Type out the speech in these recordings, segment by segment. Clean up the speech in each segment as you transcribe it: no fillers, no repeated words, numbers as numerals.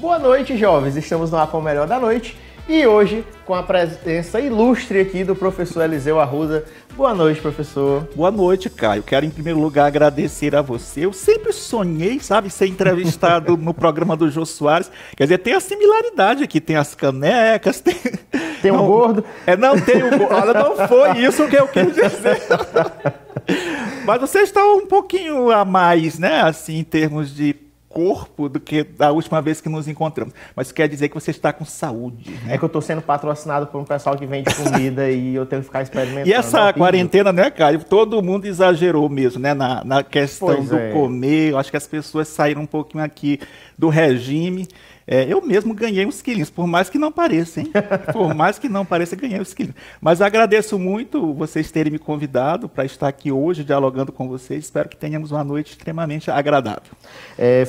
Boa noite, jovens. Estamos no ar com o Melhor da Noite e hoje com a presença ilustre aqui do professor Eliseu Arruda. Boa noite, professor. Boa noite, Caio. Quero, em primeiro lugar, agradecer a você. Eu sempre sonhei, sabe, ser entrevistado no programa do Jô Soares. Quer dizer, tem a similaridade aqui, tem as canecas, tem um gordo. Não tem um gordo. Olha, não foi isso que eu quis dizer. Mas você está um pouquinho a mais, né, assim, em termos de corpo do que da última vez que nos encontramos. Mas isso quer dizer que você está com saúde, né? É que eu estou sendo patrocinado por um pessoal que vende comida e eu tenho que ficar experimentando. E essa quarentena, né, Caio? Todo mundo exagerou mesmo, né? Na questão do comer. Eu acho que as pessoas saíram um pouquinho aqui do regime. Eu mesmo ganhei uns quilinhos, por mais que não pareça, hein? Por mais que não pareça, ganhei uns quilinhos. Mas agradeço muito vocês terem me convidado para estar aqui hoje dialogando com vocês. Espero que tenhamos uma noite extremamente agradável.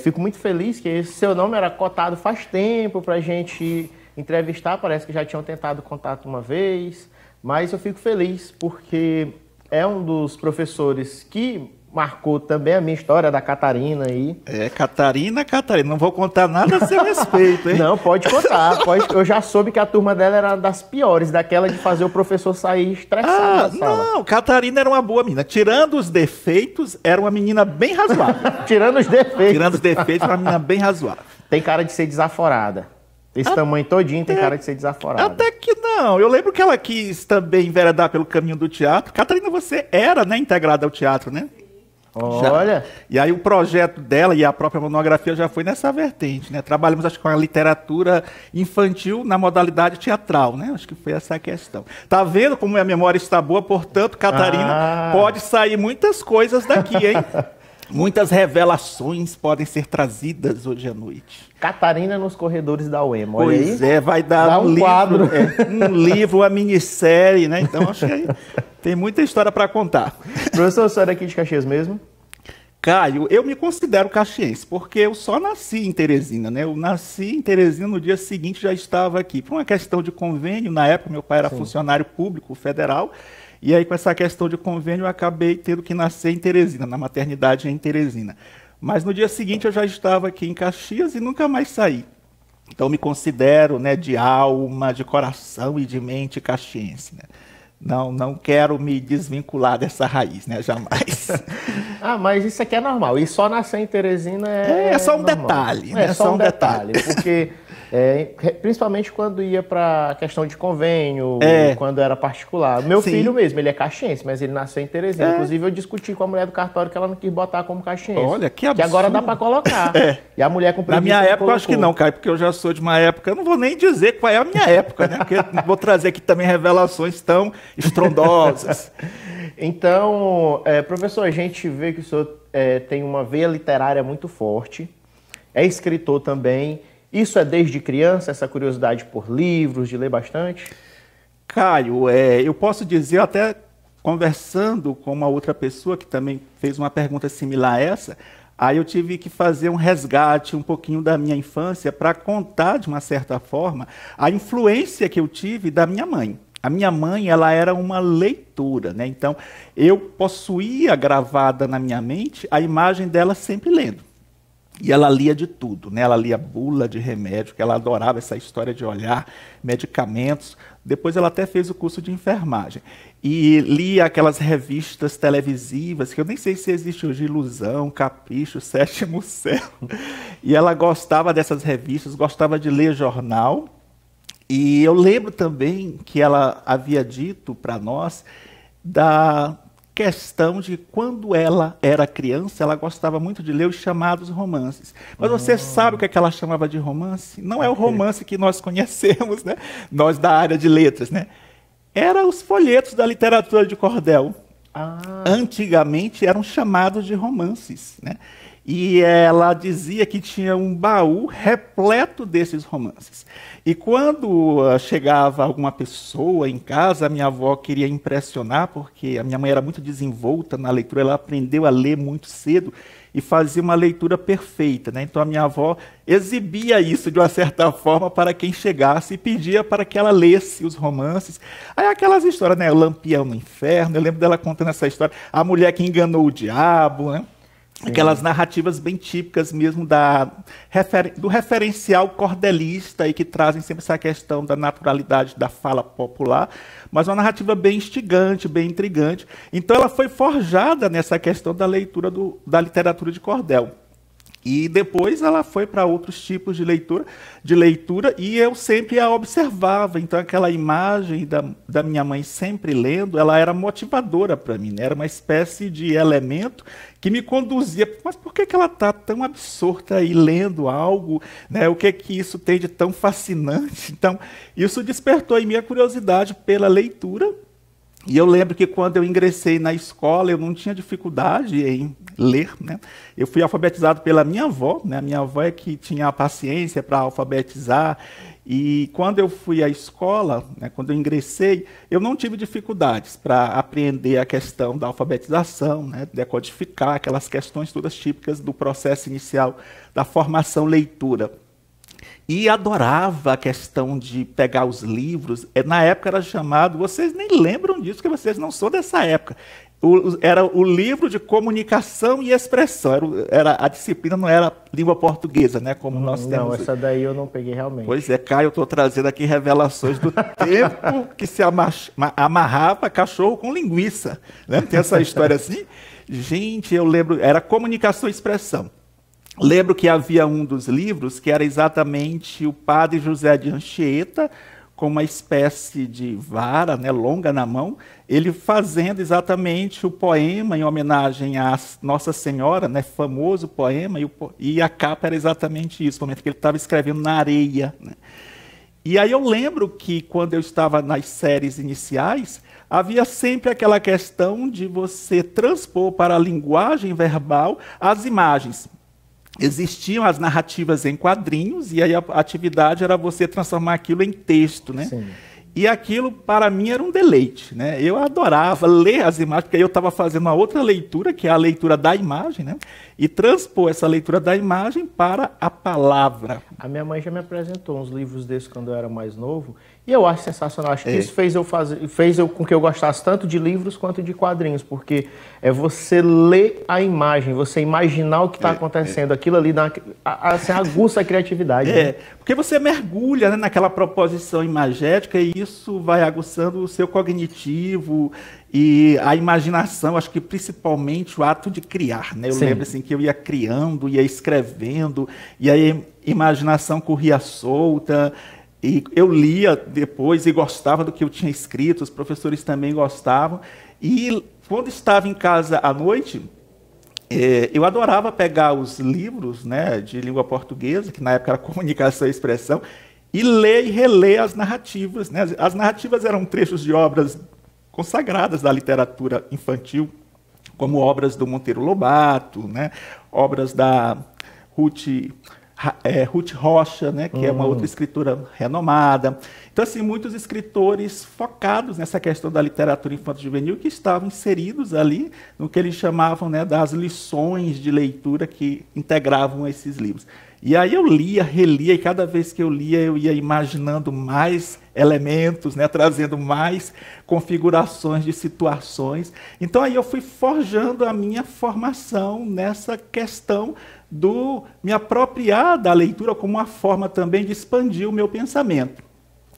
Fico muito feliz que esse seu nome era cotado faz tempo para a gente entrevistar. Parece que já tinham tentado contato uma vez, mas eu fico feliz porque é um dos professores que marcou também a minha história da Catarina aí. Catarina, não vou contar nada a seu respeito, hein? Não, pode contar. Eu já soube que a turma dela era das piores, daquela de fazer o professor sair estressado da sala. Não, Catarina era uma boa menina. Tirando os defeitos, era uma menina bem razoável. Tirando os defeitos. Tirando os defeitos, era uma menina bem razoável. Tem cara de ser desaforada. Esse tamanho todinho tem cara de ser desaforada. Até que não. Eu lembro que ela quis também enveredar pelo caminho do teatro. Catarina, você era, né, integrada ao teatro, né? Olha! Já. E aí o projeto dela e a própria monografia já foi nessa vertente, né? Trabalhamos, acho que, com a literatura infantil na modalidade teatral, né? Acho que foi essa a questão. Tá vendo como a memória está boa? Portanto, Catarina, pode sair muitas coisas daqui, hein? Muitas revelações podem ser trazidas hoje à noite. Catarina nos corredores da UEMA, olha aí. Pois é, vai dar um livro, quadro. Um livro, uma minissérie, né? Então, acho que aí tem muita história para contar. Professor, você é daqui de Caxias mesmo? Caio, eu me considero caxiense, porque eu só nasci em Teresina, né? Eu nasci em Teresina, no dia seguinte já estava aqui. Por uma questão de convênio, na época meu pai era funcionário público federal, e aí com essa questão de convênio eu acabei tendo que nascer em Teresina, na maternidade em Teresina. Mas no dia seguinte eu já estava aqui em Caxias e nunca mais saí. Então me considero, né, de alma, de coração e de mente caxiense, né? Não quero me desvincular dessa raiz, né? Jamais. Mas isso aqui é normal. E só nascer em Teresina é só um normal. detalhe. É só um detalhe. Porque, principalmente quando ia para questão de convênio, quando era particular. Meu filho mesmo, ele é caxiense, mas ele nasceu em Teresina. Inclusive, eu discuti com a mulher do cartório que ela não quis botar como caxiense. Olha, que absurdo. Que agora dá para colocar. E a mulher com preguiça. Na minha época, eu acho que não, Caio, porque eu já sou de uma época, eu não vou nem dizer qual é a minha época, né? Porque vou trazer aqui também revelações tão estrondosas. Então, professor, a gente vê que o senhor tem uma veia literária muito forte, é escritor também. Isso é desde criança, essa curiosidade por livros, de ler bastante? Caio, eu posso dizer, até conversando com uma outra pessoa que também fez uma pergunta similar a essa, aí eu tive que fazer um resgate um pouquinho da minha infância para contar, de uma certa forma, a influência que eu tive da minha mãe. A minha mãe, ela era uma leitora, né? Então, eu possuía gravada na minha mente a imagem dela sempre lendo. E ela lia de tudo, né? Ela lia bula de remédio, que ela adorava essa história de olhar medicamentos. Depois ela até fez o curso de enfermagem. E lia aquelas revistas televisivas, que eu nem sei se existe hoje, Ilusão, Capricho, Sétimo Céu. E ela gostava dessas revistas, gostava de ler jornal. E eu lembro também que ela havia dito para nós da questão de quando ela era criança, ela gostava muito de ler os chamados romances. Mas você sabe o que é que ela chamava de romance? Não é o romance que nós conhecemos, né? Nós da área de letras, né? Eram os folhetos da literatura de cordel. Antigamente eram chamados de romances, né? E ela dizia que tinha um baú repleto desses romances. E quando chegava alguma pessoa em casa, a minha avó queria impressionar, porque a minha mãe era muito desenvolta na leitura, ela aprendeu a ler muito cedo e fazia uma leitura perfeita, né? Então a minha avó exibia isso de uma certa forma para quem chegasse e pedia para que ela lesse os romances. Aí aquelas histórias, né? O Lampião no Inferno, eu lembro dela contando essa história, a mulher que enganou o diabo, né? aquelas narrativas bem típicas mesmo do referencial cordelista e que trazem sempre essa questão da naturalidade da fala popular, mas uma narrativa bem instigante, bem intrigante. Então ela foi forjada nessa questão da leitura da literatura de cordel. E depois ela foi para outros tipos de leitura e eu sempre a observava. Então aquela imagem da minha mãe sempre lendo, ela era motivadora para mim, né? Era uma espécie de elemento que me conduzia. Mas por que ela está tão absorta aí lendo algo? Né? O que isso tem de tão fascinante? Então isso despertou em minha curiosidade pela leitura. E eu lembro que quando eu ingressei na escola, eu não tinha dificuldade em ler, né? Eu fui alfabetizado pela minha avó, né? A minha avó é que tinha a paciência para alfabetizar. E quando eu fui à escola, né, quando eu ingressei, eu não tive dificuldades para aprender a questão da alfabetização, né, decodificar aquelas questões todas típicas do processo inicial da formação leitura. E adorava a questão de pegar os livros. Na época era chamado, vocês nem lembram disso, porque vocês não são dessa época. Era o livro de comunicação e expressão. A disciplina não era língua portuguesa, né? Como nós temos. Não, essa daí eu não peguei realmente. Pois é, Caio, eu estou trazendo aqui revelações do tempo que se amarrava cachorro com linguiça. Né? Tem essa história assim. Gente, eu lembro, era comunicação e expressão. Lembro que havia um dos livros que era exatamente o padre José de Anchieta, com uma espécie de vara, né, longa na mão, ele fazendo exatamente o poema em homenagem a Nossa Senhora, né, famoso poema, e a capa era exatamente isso, no momento que ele estava escrevendo na areia. Né. E aí eu lembro que quando eu estava nas séries iniciais, havia sempre aquela questão de você transpor para a linguagem verbal as imagens. Existiam as narrativas em quadrinhos e aí a atividade era você transformar aquilo em texto, né? Sim. E aquilo, para mim, era um deleite, né? Eu adorava ler as imagens, porque aí eu estava fazendo uma outra leitura, que é a leitura da imagem, né? E transpor essa leitura da imagem para a palavra. A minha mãe já me apresentou uns livros desses quando eu era mais novo, e eu acho sensacional. Acho que isso fez com que eu gostasse tanto de livros quanto de quadrinhos, porque é você ler a imagem, você imaginar o que está acontecendo, aquilo ali assim, aguça a criatividade. Né? Porque você mergulha, né, naquela proposição imagética e isso vai aguçando o seu cognitivo e a imaginação, acho que principalmente o ato de criar. Né? Eu lembro assim, que eu ia criando, ia escrevendo, e aí a imaginação corria solta. E eu lia depois e gostava do que eu tinha escrito, os professores também gostavam. E quando estava em casa à noite, eu adorava pegar os livros, né, de língua portuguesa, que na época era comunicação e expressão, e ler e reler as narrativas. Né? As narrativas eram trechos de obras consagradas da literatura infantil, como obras do Monteiro Lobato, né, obras da Ruth Rocha, né, que é uma outra escritora renomada. Então, assim, muitos escritores focados nessa questão da literatura infanto-juvenil que estavam inseridos ali no que eles chamavam, né, das lições de leitura que integravam esses livros. E aí eu lia, relia, e cada vez que eu lia, eu ia imaginando mais elementos, né, trazendo mais configurações de situações. Então aí eu fui forjando a minha formação nessa questão do me apropriar da leitura como uma forma também de expandir o meu pensamento,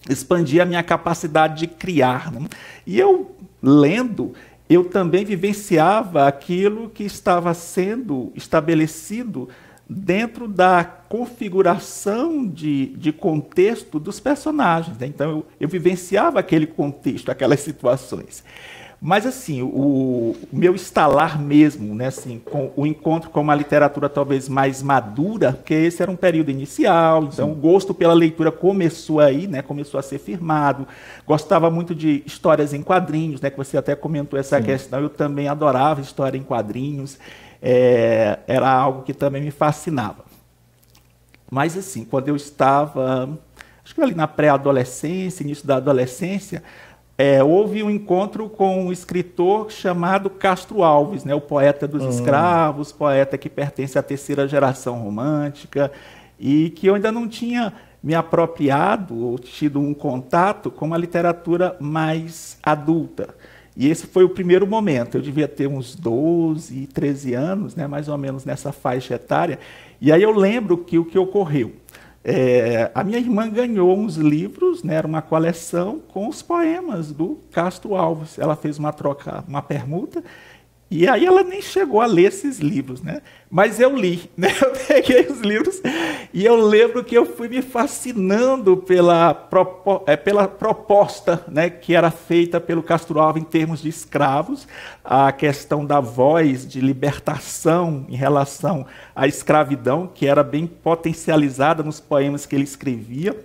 expandir a minha capacidade de criar. Né? E eu, lendo, eu também vivenciava aquilo que estava sendo estabelecido dentro da configuração de contexto dos personagens. Né? Então, eu vivenciava aquele contexto, aquelas situações. Mas, assim, o meu estalar mesmo, né, assim, com o encontro com uma literatura talvez mais madura, porque esse era um período inicial, então o gosto pela leitura começou aí, né, começou a ser firmado. Gostava muito de histórias em quadrinhos, né, que você até comentou essa questão, eu também adorava história em quadrinhos, era algo que também me fascinava. Mas, assim, quando eu estava, acho que ali na pré-adolescência, início da adolescência, houve um encontro com um escritor chamado Castro Alves, né, o poeta dos escravos, poeta que pertence à terceira geração romântica, e que eu ainda não tinha me apropriado ou tido um contato com uma literatura mais adulta. E esse foi o primeiro momento. Eu devia ter uns 12, 13 anos, né, mais ou menos nessa faixa etária. E aí eu lembro que o que ocorreu. A minha irmã ganhou uns livros, né, era uma coleção com os poemas do Castro Alves. Ela fez uma troca, uma permuta, e aí ela nem chegou a ler esses livros, né? Mas eu li, né? Eu peguei os livros e eu lembro que eu fui me fascinando pela proposta, né, que era feita pelo Castro Alves em termos de escravos, a questão da voz de libertação em relação à escravidão, que era bem potencializada nos poemas que ele escrevia.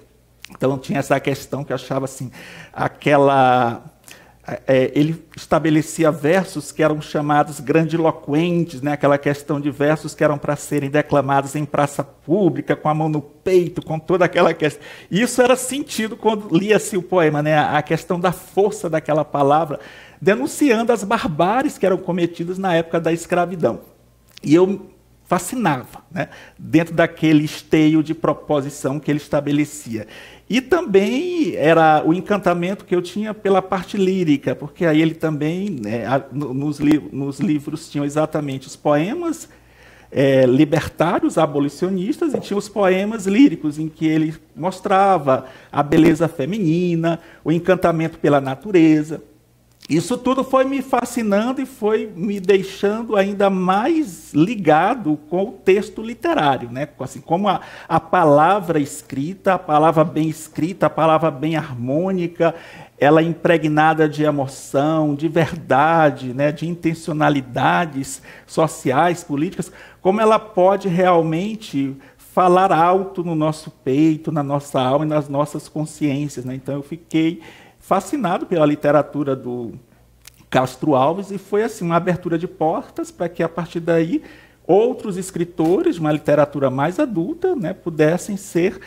Então tinha essa questão que eu achava assim, ele estabelecia versos que eram chamados grandiloquentes, né? Aquela questão de versos que eram para serem declamados em praça pública, com a mão no peito, com toda aquela questão. Isso era sentido quando lia-se o poema, né? A questão da força daquela palavra, denunciando as barbáries que eram cometidas na época da escravidão. E eu fascinava, né, dentro daquele esteio de proposição que ele estabelecia. E também era o encantamento que eu tinha pela parte lírica, porque aí ele também, né, nos livros tinham exatamente os poemas libertários, abolicionistas, e tinha os poemas líricos, em que ele mostrava a beleza feminina, o encantamento pela natureza. Isso tudo foi me fascinando e foi me deixando ainda mais ligado com o texto literário, né? Assim, como a palavra escrita, a palavra bem escrita, a palavra bem harmônica, ela é impregnada de emoção, de verdade, né? De intencionalidades sociais, políticas, como ela pode realmente falar alto no nosso peito, na nossa alma e nas nossas consciências, né? Então eu fiquei fascinado pela literatura do Castro Alves, e foi assim uma abertura de portas para que, a partir daí, outros escritores de uma literatura mais adulta, né, pudessem ser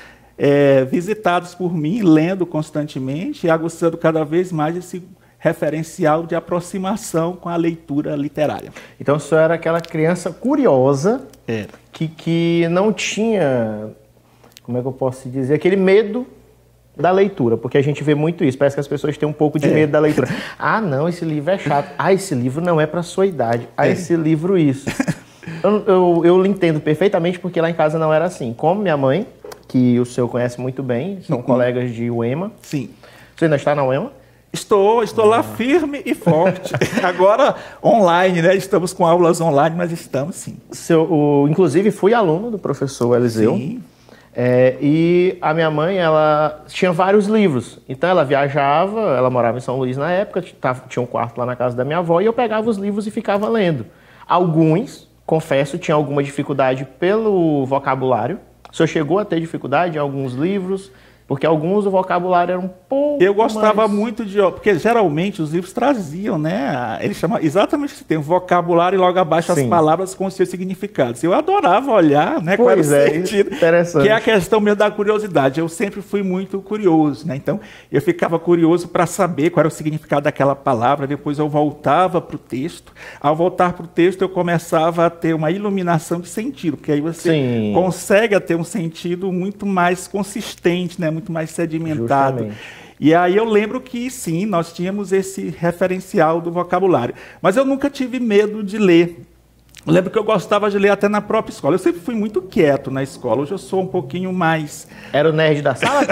visitados por mim, lendo constantemente e aguçando cada vez mais esse referencial de aproximação com a leitura literária. Então o senhor era aquela criança curiosa que não tinha, como é que eu posso dizer, aquele medo da leitura, porque a gente vê muito isso, parece que as pessoas têm um pouco de medo da leitura. Ah, não, esse livro é chato. Ah, esse livro não é para sua idade. Ah, esse livro isso. Eu lhe entendo perfeitamente, porque lá em casa não era assim. Como minha mãe, que o senhor conhece muito bem, são colegas de UEMA. Sim. Você ainda está na UEMA? Estou lá firme e forte. Agora online, né? Estamos com aulas online, mas estamos sim. Inclusive, fui aluno do professor Eliseu. Sim. E a minha mãe, ela tinha vários livros. Então ela viajava, ela morava em São Luís na época, tinha um quarto lá na casa da minha avó, e eu pegava os livros e ficava lendo. Alguns, confesso, tinha alguma dificuldade pelo vocabulário. O senhor chegou a ter dificuldade em alguns livros? Porque alguns o vocabulário era um pouco Eu gostava muito de... Porque geralmente os livros traziam, né? Eles chamam exatamente isso. Tem o vocabulário e logo abaixo as palavras com os seus significados. Eu adorava olhar, né? Qual era o sentido. Interessante. Que é a questão mesmo da curiosidade. Eu sempre fui muito curioso, né? Então, eu ficava curioso para saber qual era o significado daquela palavra. Depois eu voltava para o texto. Ao voltar para o texto, eu começava a ter uma iluminação de sentido. Porque aí você consegue ter um sentido muito mais consistente, né? Muito mais sedimentado. Justamente. E aí eu lembro que, sim, nós tínhamos esse referencial do vocabulário. Mas eu nunca tive medo de ler. Eu lembro que eu gostava de ler até na própria escola. Eu sempre fui muito quieto na escola. Hoje eu sou um pouquinho mais... Era o nerd da sala?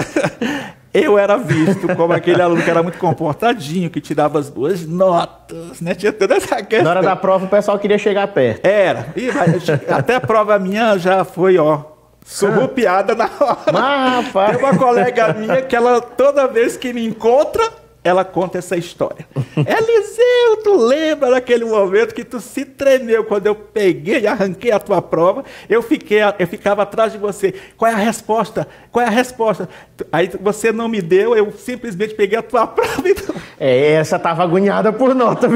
Eu era visto como aquele aluno que era muito comportadinho, que tirava as boas notas, né? Tinha toda essa questão. Na hora da prova o pessoal queria chegar perto. Era. E até a prova minha já foi, surrupiada na hora. Mas, rapaz. Tem uma colega minha que ela, toda vez que me encontra, ela conta essa história. Eliseu, tu lembra daquele momento que tu se tremeu quando eu peguei e arranquei a tua prova? Eu ficava atrás de você. Qual é a resposta? Qual é a resposta? Aí você não me deu, eu simplesmente peguei a tua prova. Então... essa tava agoniada por nota.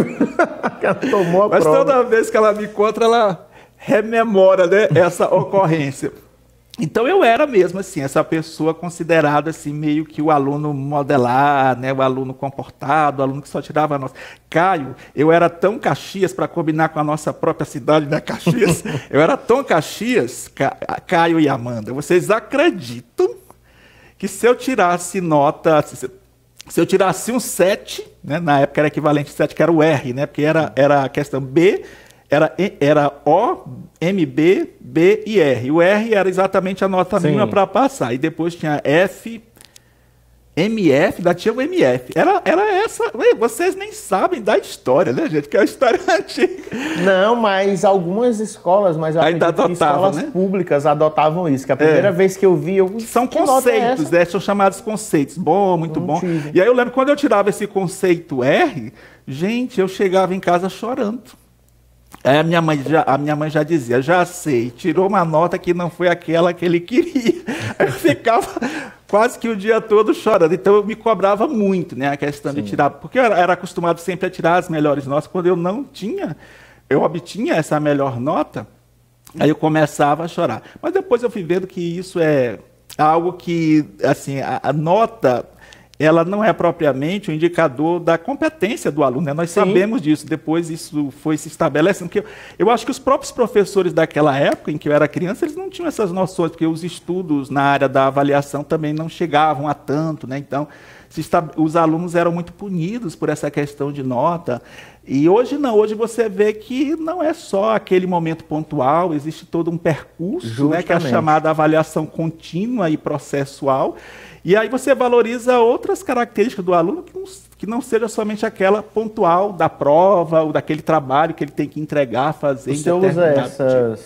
Ela tomou a prova. Mas toda vez que ela me encontra, ela rememora, né, essa ocorrência. Então eu era mesmo assim, essa pessoa considerada assim, meio que o aluno modelar, né, o aluno comportado, o aluno que só tirava nota. Caio, eu era tão Caxias, para combinar com a nossa própria cidade, né, Caxias, eu era tão Caxias, Caio e Amanda, vocês acreditam que se eu tirasse nota, Se eu tirasse um 7, né, na época era equivalente a 7, que era o R, né, porque era a questão B, era O, MB, B e R. O R era exatamente a nota mínima para passar. E depois tinha F, MF, ainda tinha o MF. Era essa. Vocês nem sabem da história, né, gente? Que é a história antiga. Não, mas algumas escolas, mas eu ainda acredito que escolas públicas adotavam isso. Que a primeira vez que eu vi, são conceitos, né? São chamados conceitos. Bom, muito bom. E aí eu lembro quando eu tirava esse conceito R, gente, eu chegava em casa chorando. Aí a minha mãe já dizia, já sei, tirou uma nota que não foi aquela que ele queria. Aí eu ficava quase que o dia todo chorando. Então eu me cobrava muito, né, a questão de tirar, porque eu era acostumado sempre a tirar as melhores notas. Quando eu obtinha essa melhor nota, aí eu começava a chorar. Mas depois eu fui vendo que isso é algo que, assim, a nota, ela não é propriamente um indicador da competência do aluno, né? Nós sabemos disso, depois isso foi se estabelecendo, porque eu acho que os próprios professores daquela época, em que eu era criança, eles não tinham essas noções, porque os estudos na área da avaliação também não chegavam a tanto, né? Então, os alunos eram muito punidos por essa questão de nota, e hoje não, hoje você vê que não é só aquele momento pontual, existe todo um percurso, né, que é a chamada avaliação contínua e processual. E aí você valoriza outras características do aluno que não seja somente aquela pontual da prova ou daquele trabalho que ele tem que entregar, fazer. Você usa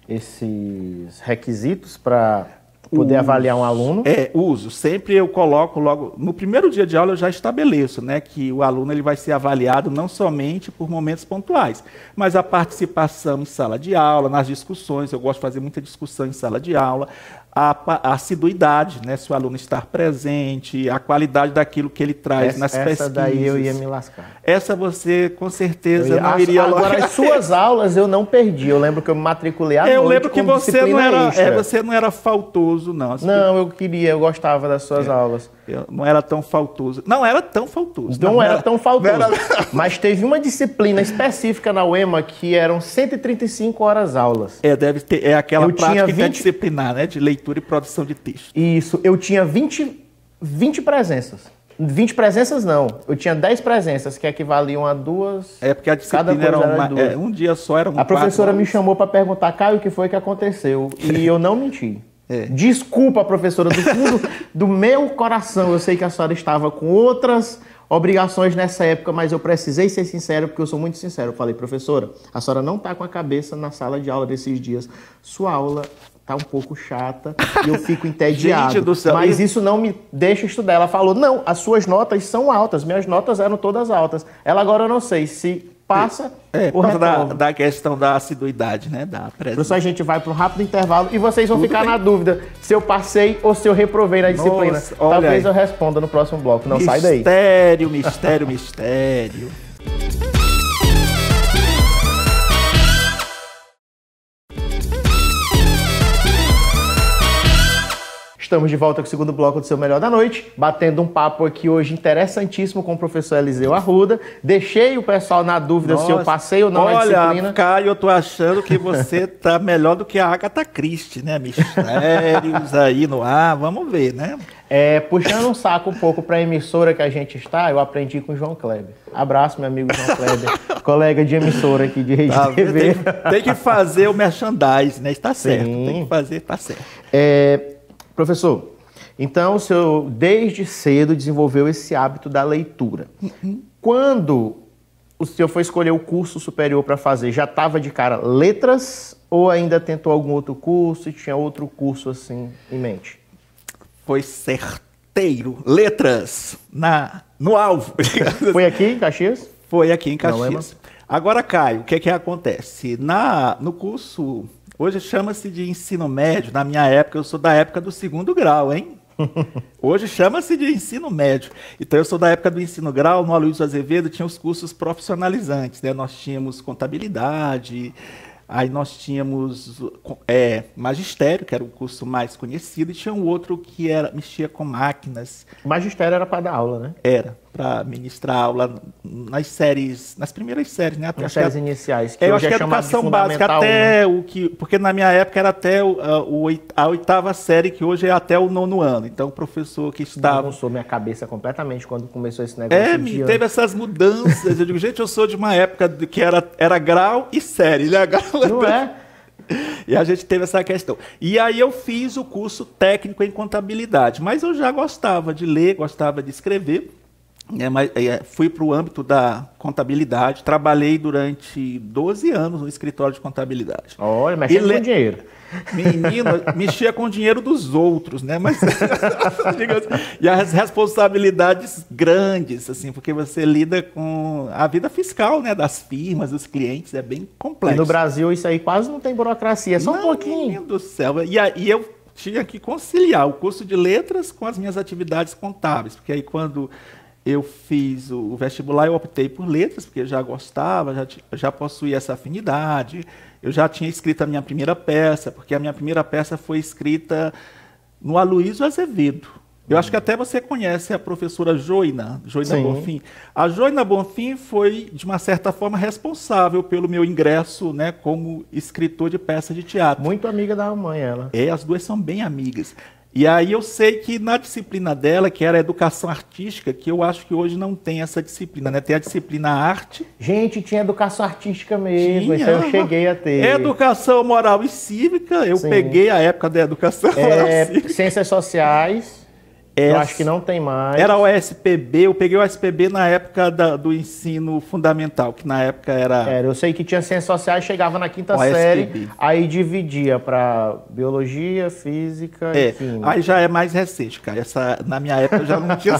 esses requisitos para poder avaliar um aluno? Uso. Sempre eu coloco logo, no primeiro dia de aula eu já estabeleço, né, que o aluno ele vai ser avaliado não somente por momentos pontuais, mas a participação em sala de aula, nas discussões, eu gosto de fazer muita discussão em sala de aula, a assiduidade, né, se o aluno estar presente, a qualidade daquilo que ele traz nas pesquisas. Essa daí eu ia me lascar. Essa você, com certeza, não iria... Agora, as suas aulas eu não perdi. Eu lembro que eu me matriculei à noite. Eu lembro que você não era faltoso, não. Não, eu gostava das suas aulas. Eu não era tão faltoso. Não era tão faltoso. Não era tão faltoso. Mas teve uma disciplina específica na UEMA que eram 135 horas aulas. Deve ter. É aquela prática interdisciplinar, né? De leitura e produção de texto. Isso. Eu tinha 20 presenças. 20 presenças não. Eu tinha 10 presenças, que equivaliam a 2. Porque a disciplina era um dia só, era A professora me chamou para perguntar, Caio, o que foi que aconteceu? E eu não menti. Desculpa, professora, do fundo do meu coração. Eu sei que a senhora estava com outras obrigações nessa época, mas eu precisei ser sincero, porque eu sou muito sincero. Eu falei, professora, a senhora não está com a cabeça na sala de aula desses dias. Sua aula tá um pouco chata e eu fico entediado. Gente do céu, mas isso não me deixa estudar. Ela falou, não, as suas notas são altas. Minhas notas eram todas altas. Ela agora eu não sei se passa por causa da questão da assiduidade, né? Da presença. Professor, a gente vai para um rápido intervalo e vocês vão ficar na dúvida se eu passei ou se eu reprovei na disciplina. Nossa, talvez eu responda no próximo bloco. Não sai daí. Mistério, mistério, mistério. Estamos de volta com o segundo bloco do Seu Melhor da Noite, batendo um papo aqui hoje interessantíssimo com o professor Eliseu Arruda. Deixei o pessoal na dúvida se eu passei ou não na disciplina. Olha, Caio, eu tô achando que você tá melhor do que a Agatha Christie, né? Mistérios aí no ar, vamos ver, né? Puxando um saco um pouco para a emissora que a gente está, eu aprendi com o João Kleber. Abraço, meu amigo João Kleber, colega de emissora aqui de Rede TV. Tem que fazer o merchandising, né? Está certo, tem que fazer, tá certo. Professor, então o senhor desde cedo desenvolveu esse hábito da leitura. Quando o senhor foi escolher o curso superior para fazer, já estava de cara letras ou ainda tentou algum outro curso e tinha outro curso assim em mente? Foi certeiro, letras no alvo. Foi aqui em Caxias? Foi aqui em Caxias. Agora, Caio, o que acontece? No curso... Hoje chama-se de ensino médio. Na minha época, eu sou da época do segundo grau, hein? Hoje chama-se de ensino médio. Então, eu sou da época do ensino grau. No Aloysio Azevedo tinha os cursos profissionalizantes, né? Nós tínhamos contabilidade, Aí nós tínhamos magistério, que era o curso mais conhecido, e tinha um outro que mexia com máquinas. O magistério era para dar aula, né? Era, para ministrar aula nas primeiras séries, né? Nas séries iniciais, que eu hoje acho que é a chamado de educação básica Fundamental até 1. porque na minha época era até a oitava série, que hoje é até o nono ano. Então o professor que estava... Bagunçou minha cabeça completamente quando começou esse negócio. Teve essas mudanças. Eu digo, gente, eu sou de uma época que era grau e série, né? Não é? E a gente teve essa questão. E aí eu fiz o curso técnico em contabilidade, mas eu já gostava de ler, gostava de escrever. Fui para o âmbito da contabilidade, trabalhei durante 12 anos no escritório de contabilidade. Olha, mexendo com dinheiro. Menino, mexia com o dinheiro dos outros, né? Mas e as responsabilidades grandes, assim, porque você lida com a vida fiscal, né? Das firmas, dos clientes, é bem complexo. E no Brasil isso aí quase não tem burocracia, é só um pouquinho. Menino do céu. E aí eu tinha que conciliar o curso de letras com as minhas atividades contábeis, porque aí quando eu fiz o vestibular, eu optei por letras, porque eu já gostava, já possuía essa afinidade. Eu já tinha escrito a minha primeira peça, porque a minha primeira peça foi escrita no Aloysio Azevedo. Eu acho que até você conhece a professora Joina Bonfim. A Joina Bonfim foi, de uma certa forma, responsável pelo meu ingresso, né, como escritor de peça de teatro. Muito amiga da mãe, ela. As duas são bem amigas. E aí eu sei que na disciplina dela, que era a educação artística, que eu acho que hoje não tem essa disciplina, né? Tem a disciplina arte. Gente, tinha educação artística mesmo, isso eu cheguei a ter. Educação moral e cívica, eu peguei a época da educação moral e cívica. Ciências sociais, eu acho que não tem mais. Era o SPB, eu peguei o SPB na época do ensino fundamental, que na época era... Eu sei que tinha ciências sociais, chegava na quinta série, aí dividia para biologia, física e química. Aí já é mais recente, cara. Na minha época já não tinha...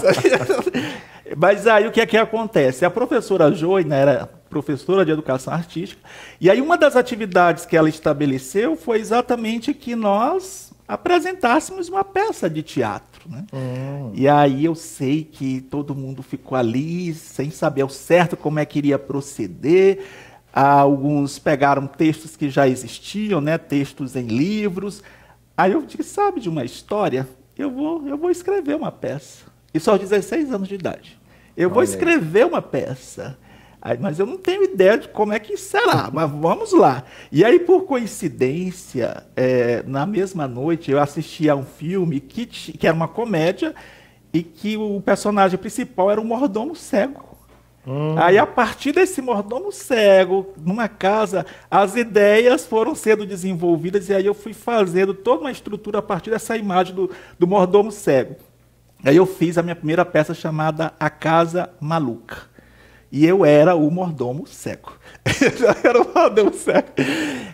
Mas aí o que é que acontece? A professora Joina era professora de educação artística, e aí uma das atividades que ela estabeleceu foi exatamente que nós apresentássemos uma peça de teatro, né? E aí eu sei que todo mundo ficou ali sem saber ao certo como é que iria proceder. Alguns pegaram textos que já existiam, né? Textos em livros. Aí eu disse, sabe de uma história? Eu vou escrever uma peça. Isso aos 16 anos de idade. Eu vou escrever uma peça. Mas eu não tenho ideia de como é que será, mas vamos lá. E aí, por coincidência, na mesma noite, eu assisti a um filme que era uma comédia e que o personagem principal era um mordomo cego. Aí, a partir desse mordomo cego, numa casa, as ideias foram sendo desenvolvidas e aí eu fui fazendo toda uma estrutura a partir dessa imagem do mordomo cego. Aí eu fiz a minha primeira peça chamada A Casa Maluca. E eu era o mordomo cego.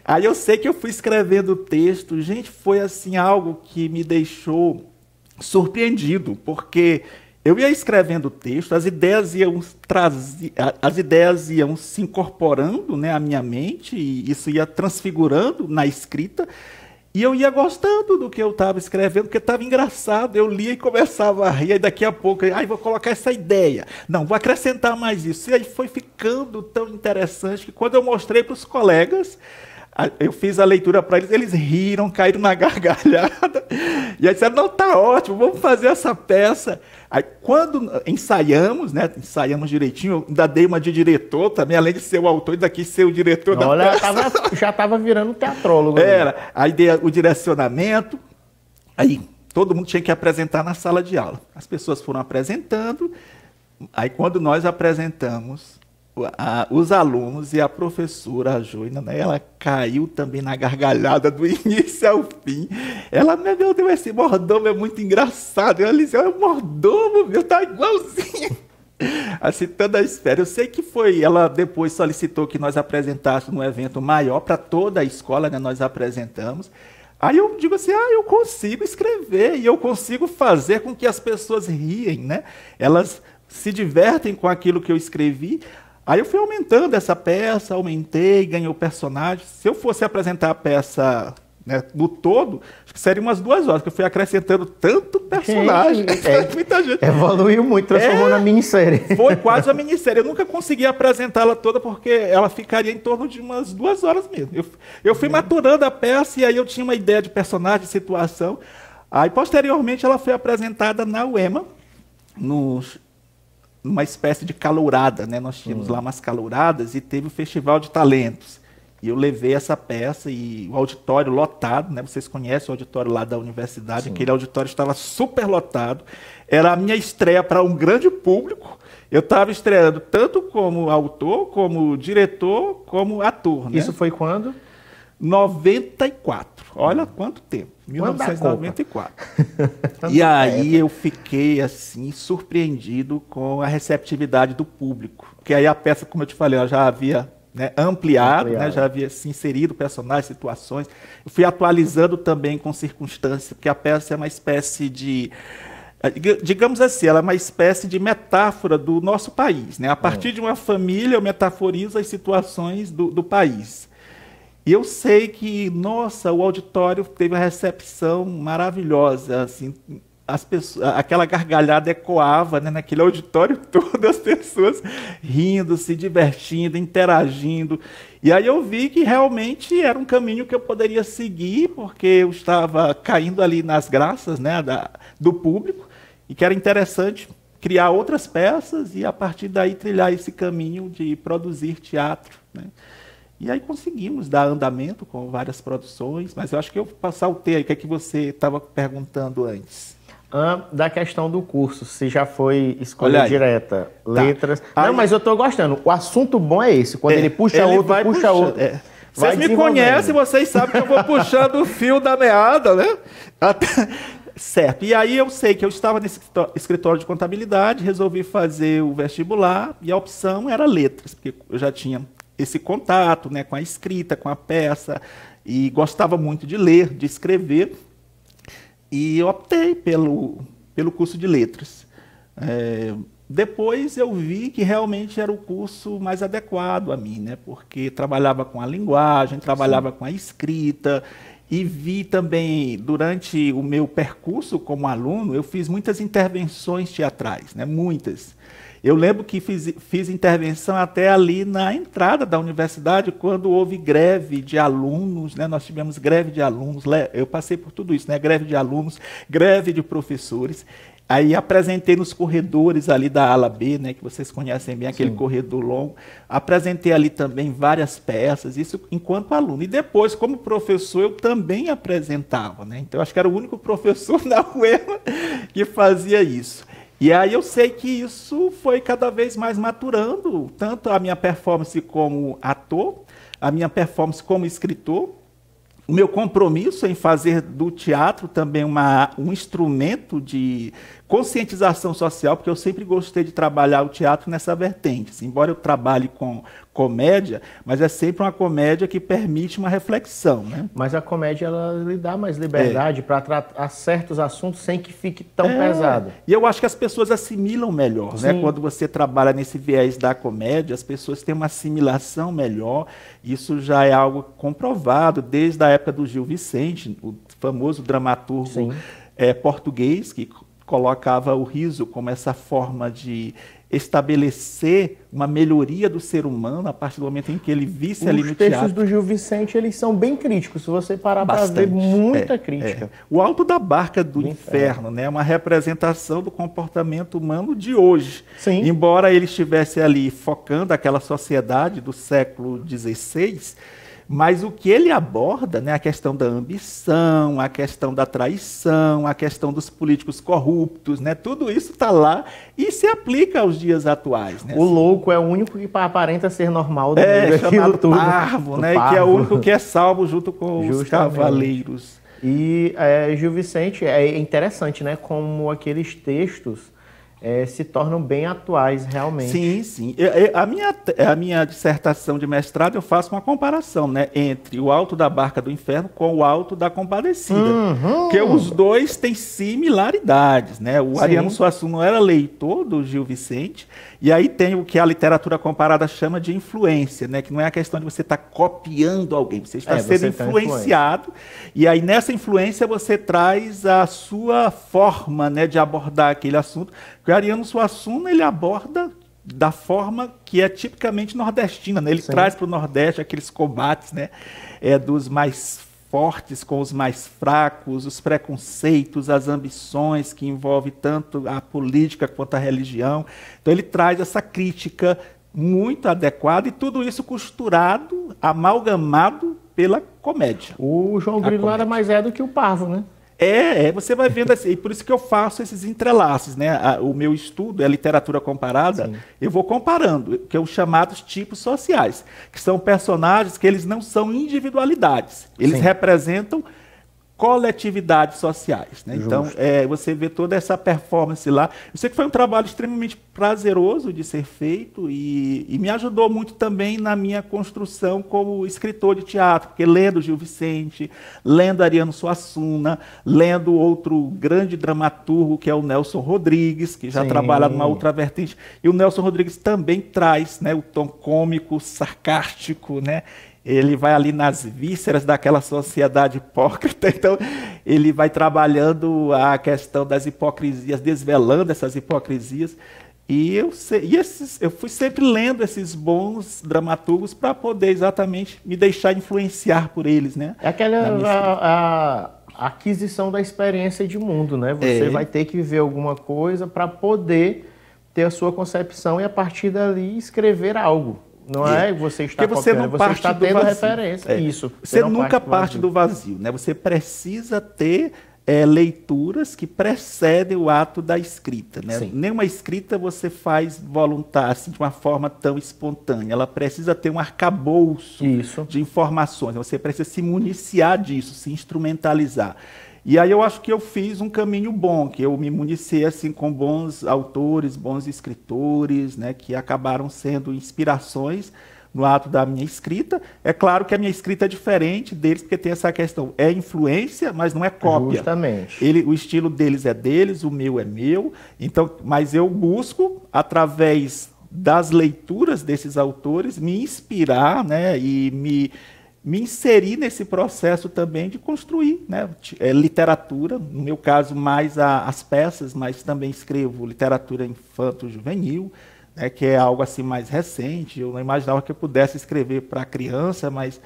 Aí eu sei que eu fui escrevendo o texto. Gente, foi assim algo que me deixou surpreendido, porque eu ia escrevendo o texto, as ideias iam se incorporando, né, à minha mente, e isso ia transfigurando na escrita. E eu ia gostando do que eu estava escrevendo, porque estava engraçado. Eu lia e começava a rir, e daqui a pouco, vou colocar essa ideia. Não, vou acrescentar mais isso. E aí foi ficando tão interessante que quando eu mostrei para os colegas, eu fiz a leitura para eles, eles riram, caíram na gargalhada. E aí disseram, não, tá ótimo, vamos fazer essa peça. Aí quando ensaiamos, né, ensaiamos direitinho, eu ainda dei uma de diretor também, além de ser o autor, ainda quis ser o diretor da peça. Já estava virando teatrólogo. Aí dei o direcionamento, aí todo mundo tinha que apresentar na sala de aula. As pessoas foram apresentando, aí quando nós apresentamos, os alunos e a professora, a Joina, né, ela caiu também na gargalhada do início ao fim. Ela, meu Deus, esse mordomo é muito engraçado. Ela disse, o mordomo, meu, tá igualzinho. Assim, toda a espera. Eu sei que ela depois solicitou que nós apresentássemos num evento maior para toda a escola, né, nós apresentamos. Aí eu digo assim, eu consigo escrever e eu consigo fazer com que as pessoas riem, né? Elas se divertem com aquilo que eu escrevi. Aí eu fui aumentando essa peça, aumentei, ganhei o personagem. Se eu fosse apresentar a peça né? No todo, acho que seria umas 2 horas, que eu fui acrescentando tanto personagem. Muita gente. Evoluiu muito, transformou na minissérie. Foi quase uma minissérie. Eu nunca consegui apresentá-la toda, porque ela ficaria em torno de umas 2 horas mesmo. Eu fui maturando a peça e aí eu tinha uma ideia de personagem, de situação. Aí, posteriormente, ela foi apresentada na UEMA, numa espécie de calourada, né? Nós tínhamos lá umas calouradas e teve o Festival de Talentos. E eu levei essa peça e o auditório lotado, né? Vocês conhecem o auditório lá da universidade, sim. Aquele auditório estava super lotado. Era a minha estreia para um grande público. Eu estava estreando tanto como autor, como diretor, como ator. Né? Isso foi quando? 94. Olha quanto tempo. 1994. E aí eu fiquei assim surpreendido com a receptividade do público. Porque aí a peça, como eu te falei, ela já havia, né, ampliado. Né, já havia se inserido personagens, situações. Eu fui atualizando também com circunstâncias, porque a peça é uma espécie de, digamos assim, ela é uma espécie de metáfora do nosso país. Né? A partir de uma família, eu metaforizo as situações do país. E eu sei que, nossa, o auditório teve uma recepção maravilhosa, assim, as pessoas, aquela gargalhada ecoava, né, naquele auditório todo, as pessoas rindo, se divertindo, interagindo. E aí eu vi que realmente era um caminho que eu poderia seguir, porque eu estava caindo ali nas graças, né, do público, e que era interessante criar outras peças e, a partir daí, trilhar esse caminho de produzir teatro, né. E aí conseguimos dar andamento com várias produções, mas eu acho que eu saltei aí. O que é que você estava perguntando antes? Da questão do curso, se já foi escolha direta, letras... Tá. Não, mas eu estou gostando. O assunto bom é esse, quando ele puxa outro, puxa puxando. Outro. Vocês me conhecem, vocês sabem que eu vou puxando o fio da meada, né? Certo. E aí eu sei que eu estava nesse escritório de contabilidade, resolvi fazer o vestibular e a opção era letras, porque eu já tinha esse contato, né, com a escrita, com a peça, e gostava muito de ler, de escrever, e eu optei pelo curso de letras. Depois eu vi que realmente era o curso mais adequado a mim, né, porque trabalhava com a linguagem, trabalhava com a escrita, e vi também, durante o meu percurso como aluno, eu fiz muitas intervenções teatrais, né, muitas. Eu lembro que fiz intervenção até ali na entrada da universidade, quando houve greve de alunos, né? Nós tivemos greve de alunos, eu passei por tudo isso, né? Greve de alunos, greve de professores. Aí apresentei nos corredores ali da ala B, né? Que vocês conhecem bem, aquele corredor longo. Apresentei ali também várias peças, isso enquanto aluno. E depois, como professor, eu também apresentava, né? Então, eu acho que era o único professor na UEMA que fazia isso. E aí eu sei que isso foi cada vez mais maturando, tanto a minha performance como ator, a minha performance como escritor, o meu compromisso em fazer do teatro também um instrumento de conscientização social, porque eu sempre gostei de trabalhar o teatro nessa vertente. Assim, embora eu trabalhe com comédia, mas é sempre uma comédia que permite uma reflexão. Né? Mas a comédia ela lhe dá mais liberdade para tratar certos assuntos sem que fique tão pesado. E eu acho que as pessoas assimilam melhor. Né? Quando você trabalha nesse viés da comédia, as pessoas têm uma assimilação melhor. Isso já é algo comprovado desde a época do Gil Vicente, o famoso dramaturgo português, que colocava o riso como essa forma de estabelecer uma melhoria do ser humano a partir do momento em que ele visse ali no teatro. Os textos do Gil Vicente, eles são bem críticos, se você parar para ver, muita crítica. O Alto da Barca do Inferno, né, é uma representação do comportamento humano de hoje. Sim. Embora ele estivesse ali focando aquela sociedade do século XVI, mas o que ele aborda, né, a questão da ambição, a questão da traição, a questão dos políticos corruptos, né, tudo isso está lá e se aplica aos dias atuais. Né, o louco é o único que aparenta ser normal do mundo. Chamado parvo, né, e que é o único que é salvo junto com os cavaleiros. E Gil Vicente, é interessante, né, como aqueles textos se tornam bem atuais realmente. Sim, sim. A minha dissertação de mestrado, eu faço uma comparação, né, entre o Alto da Barca do Inferno com o Alto da Compadecida. Porque os dois têm similaridades, né? O Ariano Suassuna era leitor do Gil Vicente, e aí tem o que a literatura comparada chama de influência, né? Que não é a questão de você estar copiando alguém, você está sendo influenciado, e aí nessa influência você traz a sua forma, né, de abordar aquele assunto. O Ariano Suassuna, ele aborda da forma que é tipicamente nordestina, né? Ele traz para o Nordeste aqueles combates, né, dos mais fortes com os mais fracos, os preconceitos, as ambições que envolvem tanto a política quanto a religião. Então ele traz essa crítica muito adequada e tudo isso costurado, amalgamado pela comédia. O João Grilo nada mais é do que o Pavo, né? Você vai vendo assim, e por isso que eu faço esses entrelaces, né? O meu estudo é literatura comparada, eu vou comparando, que é os chamados tipos sociais, que são personagens que eles não são individualidades, eles representam coletividades sociais, né? Então, você vê toda essa performance lá. Eu sei que foi um trabalho extremamente prazeroso de ser feito e me ajudou muito também na minha construção como escritor de teatro, porque lendo Gil Vicente, lendo Ariano Suassuna, lendo outro grande dramaturgo que é o Nelson Rodrigues, que já trabalha numa outra vertente, e o Nelson Rodrigues também traz, né, o tom cômico, sarcástico, né? Ele vai ali nas vísceras daquela sociedade hipócrita, então ele vai trabalhando a questão das hipocrisias, desvelando essas hipocrisias. E eu fui sempre lendo esses bons dramaturgos para poder exatamente me deixar influenciar por eles, né? É aquela a aquisição da experiência de mundo, né? Você vai ter que viver alguma coisa para poder ter a sua concepção e a partir dali escrever algo. Não é você está copiando, você está tendo referência. Isso. Você nunca parte do vazio, né? Você precisa ter leituras que precedem o ato da escrita, né? Nenhuma escrita você faz voluntária, assim, de uma forma tão espontânea. Ela precisa ter um arcabouço de informações. Você precisa se municiar disso, se instrumentalizar. E aí eu acho que eu fiz um caminho bom, que eu me municiei assim, com bons autores, bons escritores, né, que acabaram sendo inspirações no ato da minha escrita. É claro que a minha escrita é diferente deles, porque tem essa questão, é influência, mas não é cópia. Justamente. O estilo deles é deles, o meu é meu, então, mas eu busco, através das leituras desses autores, me inspirar, né, e me inserir nesse processo também de construir, né, literatura, no meu caso mais as peças, mas também escrevo literatura infanto-juvenil, né, que é algo assim mais recente. Eu não imaginava que eu pudesse escrever para criança, mas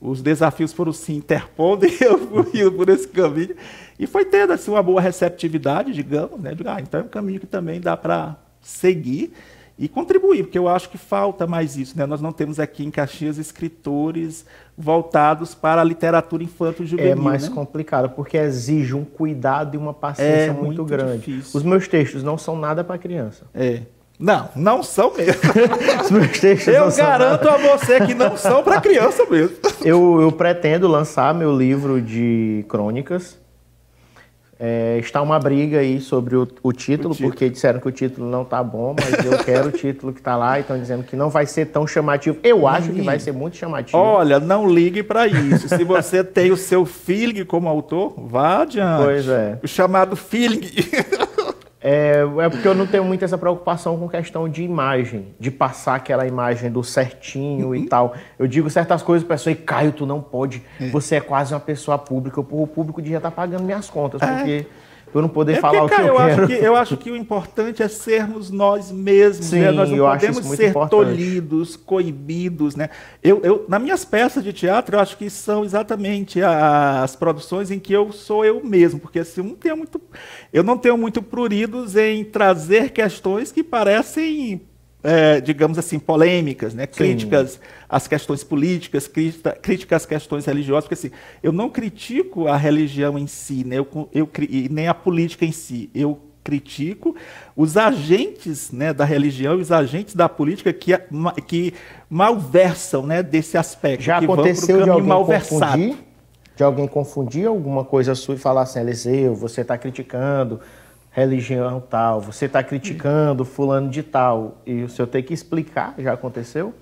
os desafios foram se interpondo e eu fui indo por esse caminho. E foi tendo assim, uma boa receptividade, digamos, né, então é um caminho que também dá para seguir e contribuir, porque eu acho que falta mais isso, né? Nós não temos aqui em Caxias escritores voltados para a literatura infanto-juvenil. É mais complicado, porque exige um cuidado e uma paciência muito grande. Difícil. Os meus textos não são nada para criança. Não são mesmo. Os meus textos eu garanto a você que não são para criança mesmo. Eu pretendo lançar meu livro de crônicas. Está uma briga aí sobre o título, porque disseram que o título não está bom, mas eu quero o título que está lá e estão dizendo que não vai ser tão chamativo. Eu acho que vai ser muito chamativo. Olha, não ligue para isso. Se você tem o seu feeling como autor, vá adiante. Pois é. O chamado feeling. É porque eu não tenho muito essa preocupação com questão de imagem, de passar aquela imagem do certinho e tal. Eu digo certas coisas, a pessoa, e Caio, tu não pode, você é quase uma pessoa pública, o público devia estar pagando minhas contas, porque eu não poder falar o que eu quero. Eu acho que o importante é sermos nós mesmos, Sim, né? Nós não podemos ser importante. tolhidos, coibidos, né? Nas minhas peças de teatro, eu acho que são exatamente as produções em que eu sou eu mesmo, porque assim, eu não tenho muito pruridos em trazer questões que parecem, digamos assim, polêmicas, né? Críticas às questões políticas, críticas às questões religiosas, porque assim, eu não critico a religião em si, né? Nem a política em si. Eu critico os agentes, né, da religião e os agentes da política que malversam, né, desse aspecto. Já que aconteceu de alguém confundir alguma coisa sua e falar assim, Eliseu, você está criticando religião tal, você está criticando fulano de tal, e o senhor tem que explicar, já aconteceu?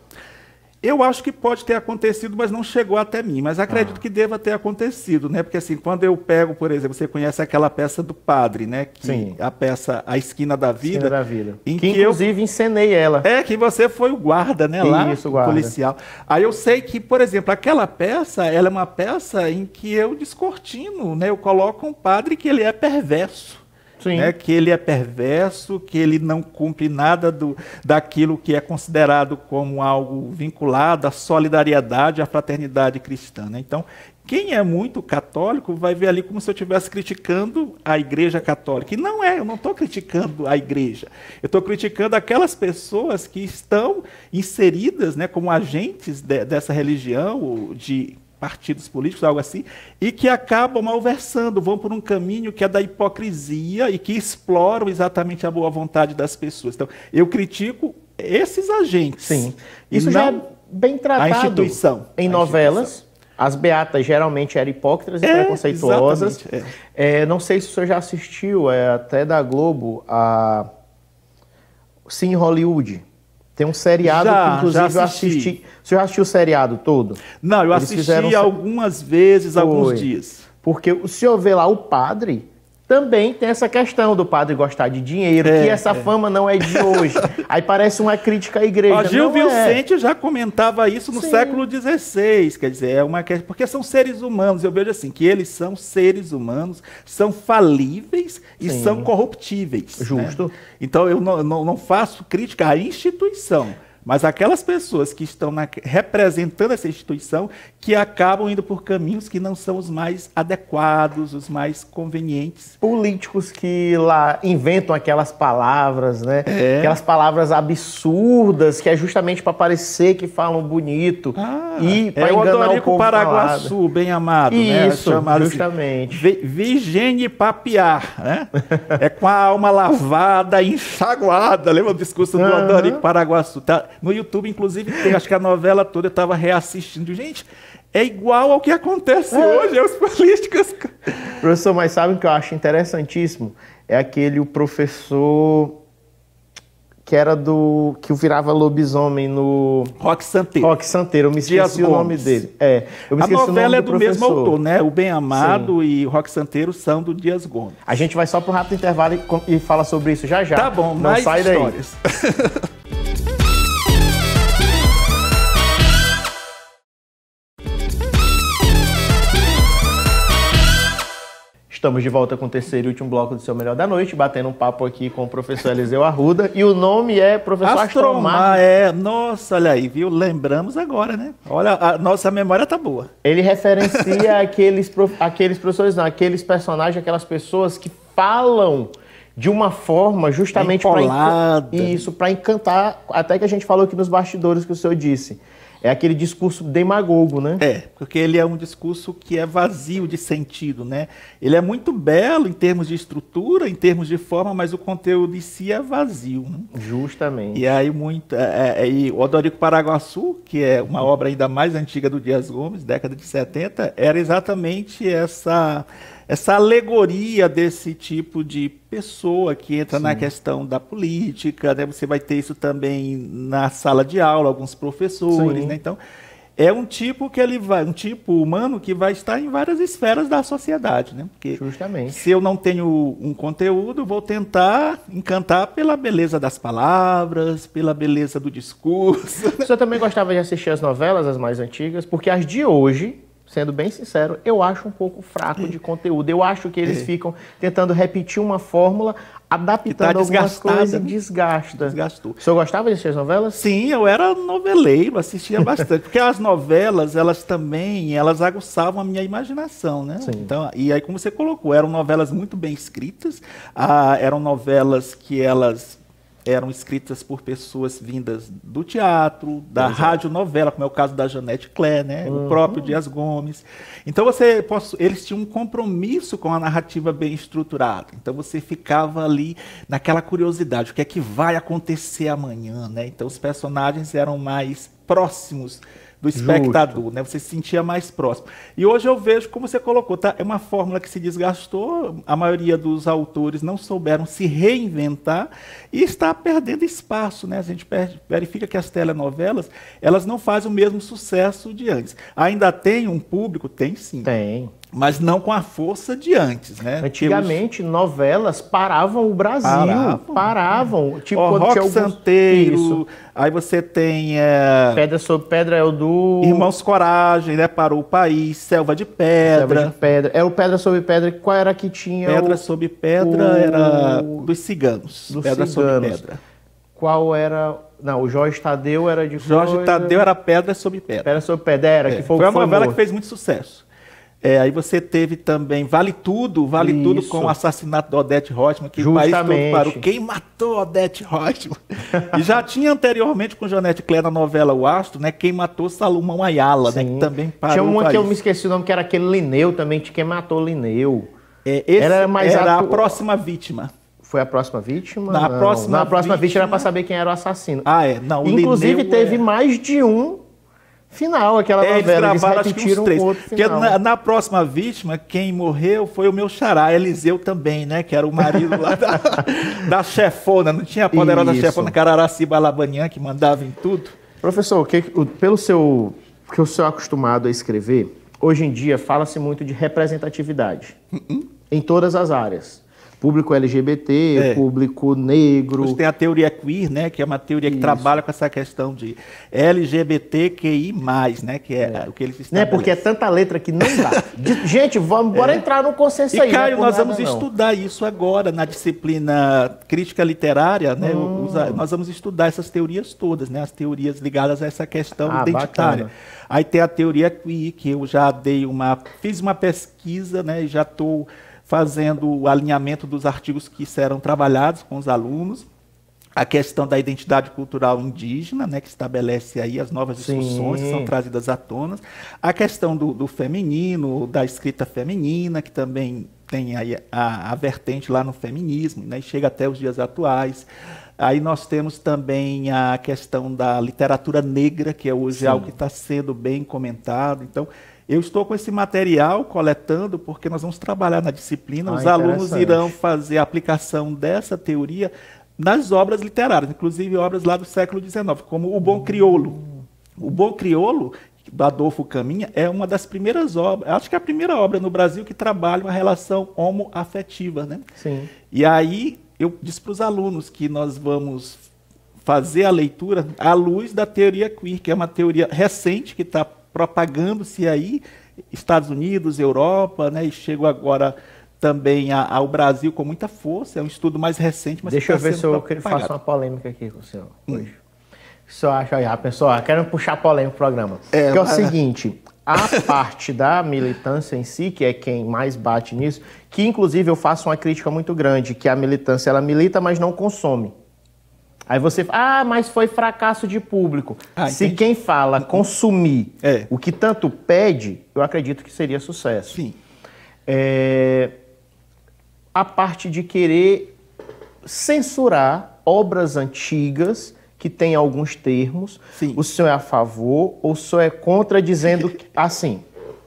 Eu acho que pode ter acontecido, mas não chegou até mim. Mas acredito que deva ter acontecido, né? Porque assim, quando eu pego, por exemplo, você conhece aquela peça do Padre, né? Que Sim. A peça A Esquina da Vida. Esquina da Vida. Em que inclusive encenei ela. Que você foi o guarda, né? Lá, Isso, guarda. Policial. Aí eu sei que, por exemplo, aquela peça, ela é uma peça em que eu descortino, né? Eu coloco um padre que ele é perverso. Né, que ele é perverso, que ele não cumpre nada daquilo que é considerado como algo vinculado à solidariedade, à fraternidade cristã. Né? Então, quem é muito católico vai ver ali como se eu estivesse criticando a Igreja Católica. E não é, eu não estou criticando a Igreja. Eu estou criticando aquelas pessoas que estão inseridas, né, como agentes dessa religião, de partidos políticos, algo assim, e que acabam malversando, vão por um caminho que é da hipocrisia e que exploram exatamente a boa vontade das pessoas. Então, eu critico esses agentes. Sim. Isso já é bem tratado a instituição, em novelas. As beatas geralmente eram hipócritas e preconceituosas. Não sei se o senhor já assistiu, até da Globo, a Sim Hollywood. Tem um seriado que, inclusive, eu assisti. Você já assistiu o seriado todo? Não, eu assisti algumas vezes, alguns dias. Porque o senhor vê lá o padre, também tem essa questão do padre gostar de dinheiro, que essa fama não é de hoje. Aí parece uma crítica à igreja. Gil Vicente já comentava isso no século XVI, quer dizer, é uma questão, porque são seres humanos, eu vejo assim, que eles são seres humanos, são falíveis e são corruptíveis. Justo. Né? Então eu não faço crítica à instituição, mas aquelas pessoas que estão representando essa instituição que acabam indo por caminhos que não são os mais adequados, os mais convenientes. Políticos que lá inventam aquelas palavras, né? Aquelas palavras absurdas, que é justamente para parecer que falam bonito e para enganar o povo. Paraguaçu, bem amado, isso, né? Justamente. Vigene papiar, né? É com a alma lavada, enxaguada. Lembra o discurso do Odorico Paraguaçu? Tá? No YouTube, inclusive, tem, acho que a novela toda eu estava reassistindo. Gente, é igual ao que acontece hoje, os políticos. Professor, mas sabe o que eu acho interessantíssimo? É o professor que era que virava lobisomem no... Roque Santeiro. Roque Santeiro, eu me esqueci o nome dele. A novela é do mesmo autor, né? O Bem Amado e o Roque Santeiro são do Dias Gomes. A gente vai só para um rápido intervalo e fala sobre isso já já. Tá bom, não mais sai histórias. Daí. Estamos de volta com o terceiro e último bloco do Seu Melhor da Noite, batendo um papo aqui com o professor Eliseu Arruda. E o nome é professor Astromar. Nossa, olha aí, viu? Lembramos agora, né? Olha, a nossa memória tá boa. Ele referencia aqueles professores, não, aqueles personagens, aquelas pessoas que falam de uma forma justamente para encantar, até que a gente falou aqui nos bastidores que o senhor disse. É aquele discurso demagogo, né? Porque ele é um discurso que é vazio de sentido, né? Ele é muito belo em termos de estrutura, em termos de forma, mas o conteúdo em si é vazio. Né? Justamente. E aí e o Odorico Paraguaçu, que é uma obra ainda mais antiga do Dias Gomes, década de 70, era exatamente essa alegoria desse tipo de pessoa que entra na questão da política, né? Você vai ter isso também na sala de aula, alguns professores, né? Então, é um tipo um tipo humano que vai estar em várias esferas da sociedade, né? Porque justamente. Se eu não tenho um conteúdo, eu vou tentar encantar pela beleza das palavras, pela beleza do discurso. O senhor também gostava de assistir as novelas, as mais antigas? Porque as de hoje, sendo bem sincero, eu acho um pouco fraco de conteúdo. Eu acho que eles ficam tentando repetir uma fórmula, adaptando algumas coisas e Desgastou. O senhor gostava de assistir as novelas? Sim, eu era noveleiro, assistia bastante. Porque as novelas, elas aguçavam a minha imaginação, né? Sim. Então, e aí, como você colocou, eram novelas muito bem escritas, eram novelas que elas eram escritas por pessoas vindas do teatro, da radionovela, como é o caso da Janete Claire, né? O próprio Dias Gomes. Então eles tinham um compromisso com a narrativa bem estruturada. Então você ficava ali naquela curiosidade, o que é que vai acontecer amanhã, né? Então os personagens eram mais próximos do espectador, né? Você se sentia mais próximo. E hoje eu vejo, como você colocou, tá? É uma fórmula que se desgastou, a maioria dos autores não souberam se reinventar e está perdendo espaço, né? A gente verifica que as telenovelas, elas não fazem o mesmo sucesso de antes. Ainda tem um público? Tem sim. Tem. Mas não com a força de antes, né? Antigamente, novelas paravam o Brasil. Paravam. Tipo, quando Rock tinha alguns... Santeiro, aí você tem... Pedra sobre Pedra é o do... Irmãos Coragem, né? Parou o País, Selva de Pedra. Selva de Pedra. É o Pedra sobre Pedra. Qual era que tinha? Pedra sobre Pedra era dos ciganos. Pedra sobre Pedra. Qual era... Não, o Jorge Tadeu era de... Jorge Tadeu era Pedra sobre Pedra. Pedra sobre Pedra, era. Que foi uma novela que fez muito sucesso. Aí você teve também Vale Tudo com o assassinato de Odete Roitman, que justamente. O país todo parou. Quem matou Odete Roitman? E já tinha anteriormente com Janete Claire na novela O Astro, né? Quem matou Salomão Ayala, né? Que também parou. Tinha uma que eu me esqueci o nome, que era aquele Linneu também, quem matou Linneu. Era a próxima vítima. Foi a próxima vítima? Na próxima vítima era para saber quem era o assassino. Não. Inclusive teve mais de um final, aquela novela. Eles gravaram, acho que uns 3. Outro final. Porque na próxima vítima, quem morreu foi o meu xará, Eliseu também, né? Que era o marido lá da chefona. Não tinha a poderosa chefona Cararaciba Alabanian, que mandava em tudo? Professor, pelo seu... que o senhor é acostumado a escrever, hoje em dia fala-se muito de representatividade. Em todas as áreas. Público LGBT, público negro. Hoje tem a teoria queer, né, que é uma teoria que trabalha com essa questão de LGBTQI+, né, que é o que eles estabelecem. Né, porque é tanta letra que não dá. Gente, bora entrar no consenso aí. E, Caio, nós vamos estudar isso agora na disciplina crítica literária, né, nós vamos estudar essas teorias todas, né, as teorias ligadas a essa questão identitária. Bacana. Aí tem a teoria queer, que eu já fiz uma pesquisa, né, e já estou fazendo o alinhamento dos artigos que serão trabalhados com os alunos, a questão da identidade cultural indígena, né, que estabelece aí as novas discussões que são trazidas à tona, a questão do feminino, da escrita feminina, que também tem aí a vertente lá no feminismo, né, e chega até os dias atuais. Aí nós temos também a questão da literatura negra, que é hoje algo que está sendo bem comentado. Então, eu estou com esse material coletando, porque nós vamos trabalhar na disciplina, os alunos irão fazer a aplicação dessa teoria nas obras literárias, inclusive obras lá do século XIX, como O Bom Crioulo. O Bom Crioulo, do Adolfo Caminha, é uma das primeiras obras, acho que é a primeira obra no Brasil que trabalha uma relação homoafetiva, né? Sim. E aí eu disse para os alunos que nós vamos fazer a leitura à luz da teoria queer, que é uma teoria recente que está propagando-se aí, Estados Unidos, Europa, né, e chegou agora também ao Brasil com muita força, é um estudo mais recente, mas deixa eu ver se eu faço uma polêmica aqui com o senhor hoje. O senhor acha aí, pessoal, quero puxar polêmica no programa. Porque é o seguinte, a parte da militância em si, que é quem mais bate nisso, que inclusive eu faço uma crítica muito grande, que a militância, ela milita, mas não consome. Aí você fala, mas foi fracasso de público. Se quem fala consumir o que tanto pede, eu acredito que seria sucesso. Sim. A parte de querer censurar obras antigas que têm alguns termos, o senhor é a favor ou o senhor é contra, dizendo que, assim,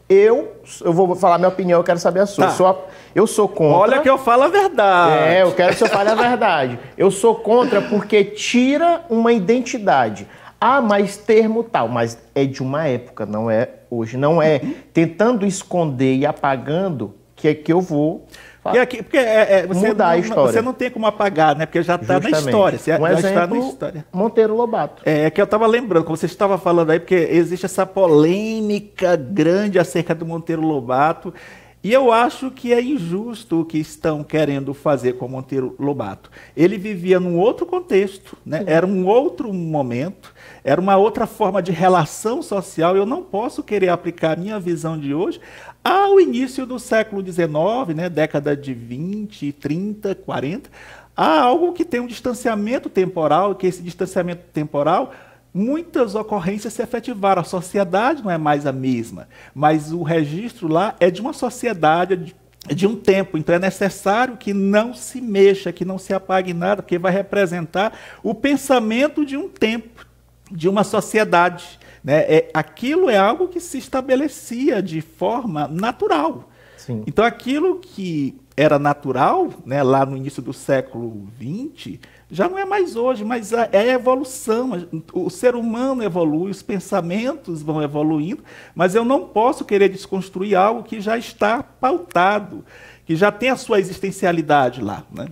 eu vou falar minha opinião, eu quero saber a sua. Eu sou contra. Olha que eu falo a verdade. Eu quero que o senhor fale a verdade. Eu sou contra porque tira uma identidade. Mas termo tal. Mas é de uma época, não é hoje. Não é tentando esconder e apagando que eu vou mudar a história. Você não tem como apagar, né? Porque já está na história. Está na história. Monteiro Lobato. É que eu estava lembrando, como você estava falando aí, porque existe essa polêmica grande acerca do Monteiro Lobato. E eu acho que é injusto o que estão querendo fazer com o Monteiro Lobato. Ele vivia num outro contexto, né? Era um outro momento, era uma outra forma de relação social. Eu não posso querer aplicar a minha visão de hoje ao início do século XIX, né? Década de 20, 30, 40. Há algo que tem um distanciamento temporal, que esse distanciamento temporal... Muitas ocorrências se efetivaram, a sociedade não é mais a mesma, mas o registro lá é de uma sociedade, de um tempo, então é necessário que não se mexa, que não se apague nada, porque vai representar o pensamento de um tempo. de uma sociedade, né? Aquilo é algo que se estabelecia de forma natural. Sim. Então, aquilo que era natural, né, lá no início do século XX, já não é mais hoje, mas é a evolução. O ser humano evolui, os pensamentos vão evoluindo, mas eu não posso querer desconstruir algo que já está pautado, que já tem a sua existencialidade lá, né?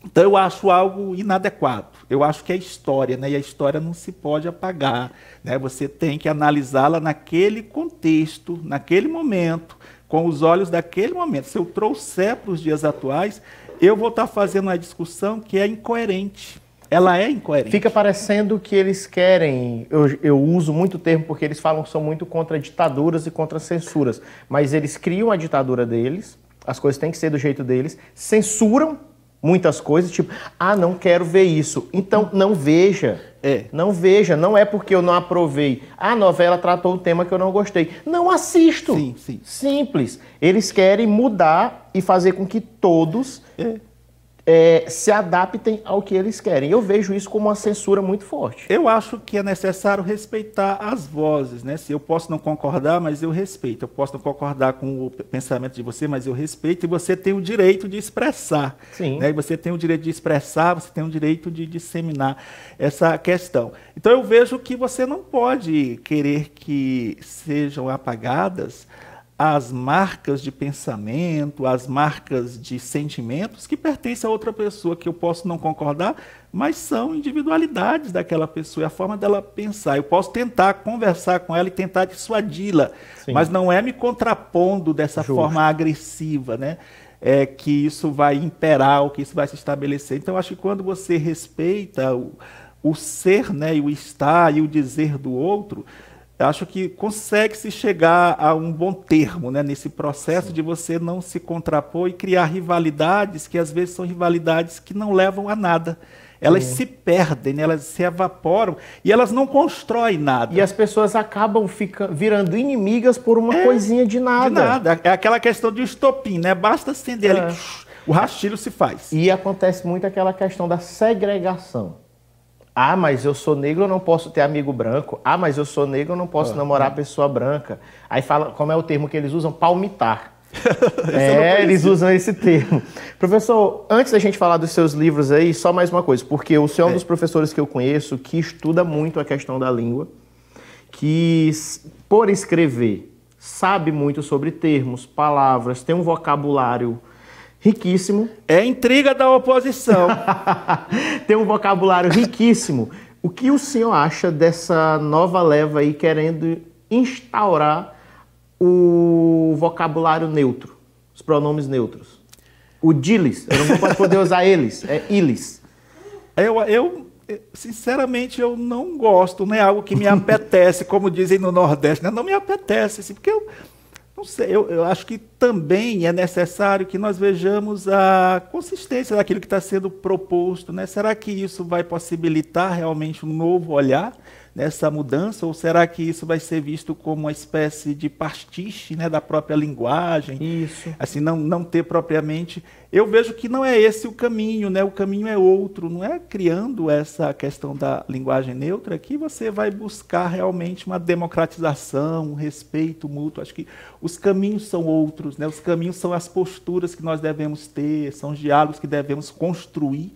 Então, eu acho algo inadequado. Eu acho que é história, né? E a história não se pode apagar, né? Você tem que analisá-la naquele contexto, naquele momento, com os olhos daquele momento. Se eu trouxer para os dias atuais, eu vou estar fazendo uma discussão que é incoerente. Ela é incoerente. Fica parecendo que eles querem, eu uso muito o termo porque eles falam que são muito contra ditaduras e contra censuras, mas eles criam a ditadura deles, as coisas têm que ser do jeito deles, censuram muitas coisas, tipo, não quero ver isso. Então, não veja. Não veja. Não é porque eu não aprovei. A novela tratou um tema que eu não gostei. Não assisto. Sim, sim. Simples. Eles querem mudar e fazer com que todos se adaptem ao que eles querem. Eu vejo isso como uma censura muito forte. Eu acho que é necessário respeitar as vozes, né? Se eu posso não concordar, mas eu respeito. Eu posso não concordar com o pensamento de você, mas eu respeito. E você tem o direito de expressar. Sim. Né? E você tem o direito de expressar, você tem o direito de disseminar essa questão. Então eu vejo que você não pode querer que sejam apagadas as marcas de pensamento, as marcas de sentimentos que pertencem a outra pessoa, que eu posso não concordar, mas são individualidades daquela pessoa, é a forma dela pensar. Eu posso tentar conversar com ela e tentar dissuadi-la, mas não é me contrapondo dessa forma agressiva, né? Que isso vai imperar, ou que isso vai se estabelecer. Então, acho que quando você respeita o ser, né, e o estar e o dizer do outro, acho que consegue-se chegar a um bom termo, né, nesse processo de você não se contrapor e criar rivalidades que às vezes são rivalidades que não levam a nada. Elas se perdem, né, elas se evaporam e elas não constroem nada. E as pessoas acabam virando inimigas por uma coisinha de nada. De nada. É aquela questão de estopim, né? Basta acender ali, o rastilho se faz. E acontece muito aquela questão da segregação. Mas eu sou negro, eu não posso ter amigo branco. Mas eu sou negro, eu não posso namorar pessoa branca. Aí fala, como é o termo que eles usam? Palmitar. Eles usam esse termo. Professor, antes da gente falar dos seus livros aí, só mais uma coisa, porque o senhor é um dos professores que eu conheço que estuda muito a questão da língua, que, por escrever, sabe muito sobre termos, palavras, tem um vocabulário riquíssimo. É intriga da oposição. Tem um vocabulário riquíssimo. O que o senhor acha dessa nova leva aí querendo instaurar o vocabulário neutro, os pronomes neutros? O diles, eu não vou poder usar eles, é iles. Eu sinceramente, eu não gosto, não é algo que me apetece, como dizem no Nordeste, né? Não me apetece, assim, porque eu não sei, eu acho que também é necessário que nós vejamos a consistência daquilo que está sendo proposto, né? Será que isso vai possibilitar realmente um novo olhar nessa mudança, ou será que isso vai ser visto como uma espécie de pastiche, né, da própria linguagem? Isso. Assim, não ter propriamente... Eu vejo que não é esse o caminho, né? O caminho é outro, não é criando essa questão da linguagem neutra que você vai buscar realmente uma democratização, um respeito mútuo. Acho que os caminhos são outros, né? Os caminhos são as posturas que nós devemos ter, são os diálogos que devemos construir,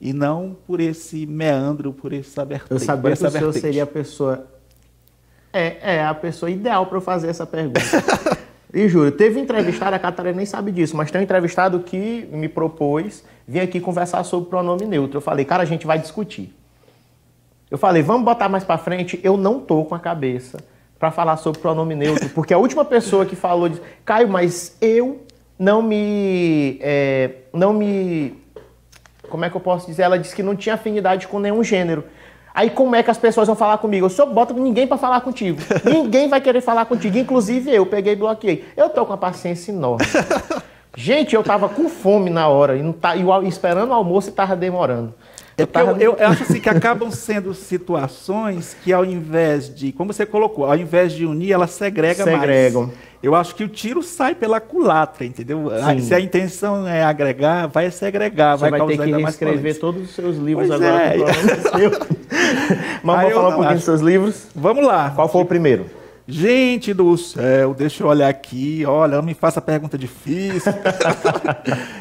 e não por esse meandro, por essa vertente. Eu sabia que o senhor seria a pessoa... a pessoa ideal para eu fazer essa pergunta. E juro, teve entrevistado, a Catarina nem sabe disso, mas tem um entrevistado que me propôs vir aqui conversar sobre pronome neutro. Eu falei, cara, a gente vai discutir. Eu falei, vamos botar mais para frente. Eu não tô com a cabeça para falar sobre pronome neutro, porque a última pessoa que falou disse, Caio, mas eu não me... Como é que eu posso dizer? Ela disse que não tinha afinidade com nenhum gênero. Aí como é que as pessoas vão falar comigo? Eu só boto ninguém para falar contigo. Ninguém vai querer falar contigo. Inclusive eu peguei e bloqueei. Eu tô com uma paciência enorme. Gente, eu tava com fome na hora e esperando o almoço e tava demorando. Eu acho assim que acabam sendo situações que ao invés de, como você colocou, ao invés de unir, elas segregam mais. Eu acho que o tiro sai pela culatra, entendeu? Sim. Se a intenção é agregar, vai segregar, você vai causar ter que ainda mais reescrever polêmica. todos os seus livros Pois agora. Mas vamos falar um pouquinho dos seus livros? Vamos lá. Qual foi o primeiro? Gente do céu, deixa eu olhar aqui. Olha, não me faça pergunta difícil.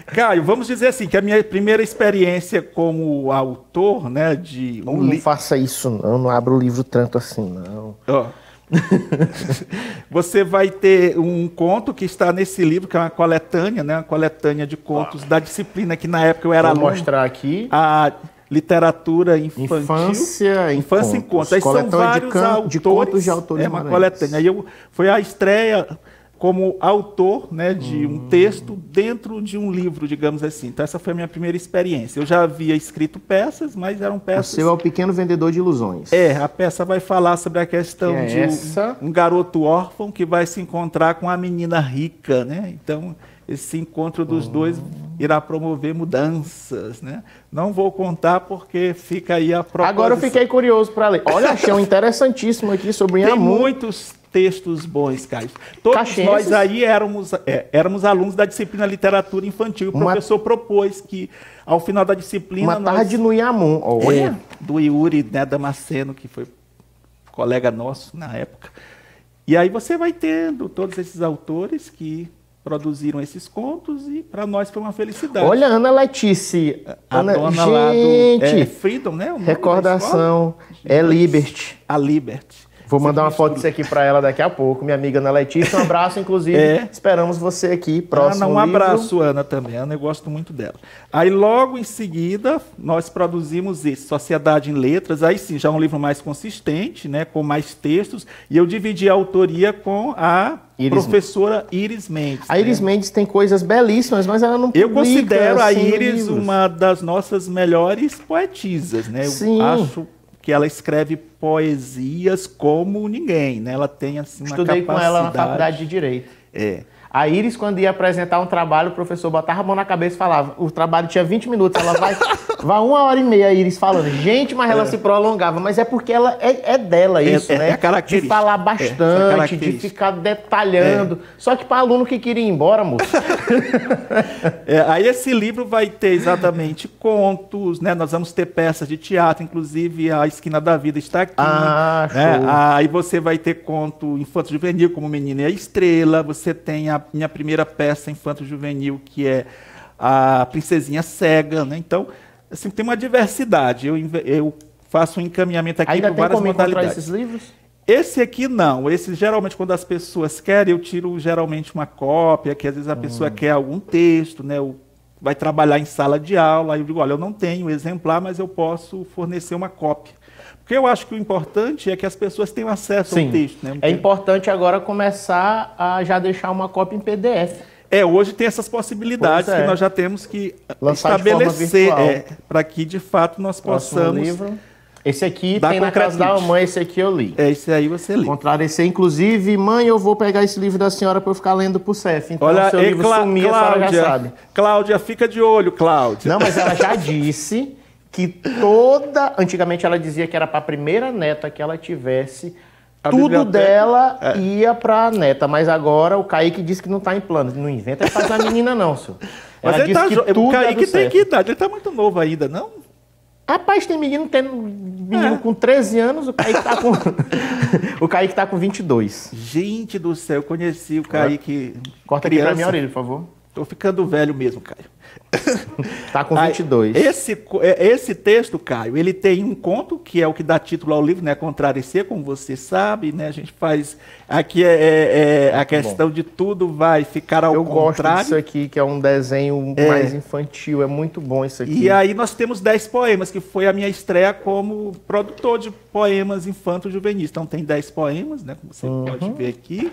Caio, vamos dizer assim, que a minha primeira experiência como autor, né, de Não faça isso, não abra o livro tanto assim, não. Ó. Você vai ter um conto que está nesse livro, que é uma coletânea, né, uma coletânea de contos da disciplina que na época eu era aluno. Vou mostrar aqui. A literatura infantil. Infância em contos. Aí são vários de contos de autores. É uma coletânea. Aí foi a estreia como autor, né, de um texto dentro de um livro, digamos assim. Então essa foi a minha primeira experiência. Eu já havia escrito peças, mas eram peças... O seu é o Pequeno Vendedor de Ilusões. A peça vai falar sobre a questão de um garoto órfão que vai se encontrar com a menina rica, né? Então esse encontro dos dois irá promover mudanças, né? Não vou contar porque fica aí a proposição. Agora eu fiquei curioso para ler. Olha, achei um interessantíssimo aqui sobre Tem Inhamun. muitos textos bons, Caio. Todos nós aí éramos alunos da disciplina Literatura Infantil. O professor propôs que, ao final da disciplina... Uma tarde no Inhamun. Olha. Do Yuri, né, Damasceno, que foi colega nosso na época. E aí você vai tendo todos esses autores que produziram esses contos e para nós foi uma felicidade. Olha, Ana Letícia. Dona lá do Freedom, né? Recordação. É Liberty. A Liberty. Vou mandar uma foto disso aqui para ela daqui a pouco, minha amiga Ana Letícia. Um abraço, inclusive. Esperamos você aqui, próximo Ana, um abraço, Ana, também. Ana, eu gosto muito dela. Aí, logo em seguida, nós produzimos esse, Sociedade em Letras. Aí sim, já um livro mais consistente, né, com mais textos. E eu dividi a autoria com a professora Iris Mendes. A Iris Mendes tem coisas belíssimas, mas ela não publica. Eu considero a Iris uma das nossas melhores poetisas, né? Sim. Eu acho que ela escreve poesias como ninguém, né? Ela tem assim uma capacidade. Estudei com ela na faculdade de Direito. A Iris, quando ia apresentar um trabalho, o professor botava a mão na cabeça e falava, o trabalho tinha 20 minutos, ela vai 1h30, a Iris falando. Gente, mas ela se prolongava, mas é porque ela é dela isso, né? É a característica. De falar bastante, de ficar detalhando. Só que para aluno que queria ir embora, moço. Aí esse livro vai ter exatamente contos, né? Nós vamos ter peças de teatro, inclusive a Esquina da Vida está aqui. Né? Aí você vai ter conto infanto-juvenil, como Menina e a Estrela. Você tem a minha primeira peça infanto-juvenil, que é a Princesinha Cega, né? Então, assim, tem uma diversidade. Eu faço um encaminhamento aqui com várias modalidades. Encontrar esses livros? Esse aqui não. Esse, geralmente, quando as pessoas querem, eu tiro geralmente uma cópia, que às vezes a pessoa quer algum texto, né? Vai trabalhar em sala de aula, aí eu digo, olha, eu não tenho exemplar, mas eu posso fornecer uma cópia. Porque eu acho que o importante é que as pessoas tenham acesso ao texto. Né? É importante agora começar a já deixar uma cópia em PDF. Hoje tem essas possibilidades que nós já temos que lançar estabelecer para que, de fato, nós possamos... Livro. Esse aqui tem na casa da mamãe, esse aqui eu li. Esse aí você lê. Encontrar esse aí, inclusive, mãe, eu vou pegar esse livro da senhora para eu ficar lendo pro Cef. Então, olha, o seu livro sumir, a senhora já sabe. Cláudia, fica de olho, Cláudia. Não, mas ela já disse que antigamente ela dizia que era para a primeira neta que ela tivesse, tudo dela ia para a neta, mas agora o Kaique disse que não está em plano. Não inventa de fazer a menina não, senhor. Mas ele disse que tudo o Kaique tem que idade, ele está muito novo ainda, não? Rapaz, tem menino com 13 anos, o Kaique tá com o Kaique tá com 22. Gente do céu, eu conheci o Kaique. Corta aqui pra minha orelha, por favor. Tô ficando velho mesmo, Caio. Tá com 22. Esse texto, Caio, ele tem um conto, que é o que dá título ao livro, né? Contraricer, como você sabe, né? A gente faz... Aqui a questão de tudo vai ficar ao contrário. Eu gosto disso aqui, que é um desenho mais infantil. É muito bom isso aqui. E aí nós temos 10 poemas, que foi a minha estreia como produtor de poemas infanto-juvenis. Então tem 10 poemas, né? Como você pode ver aqui.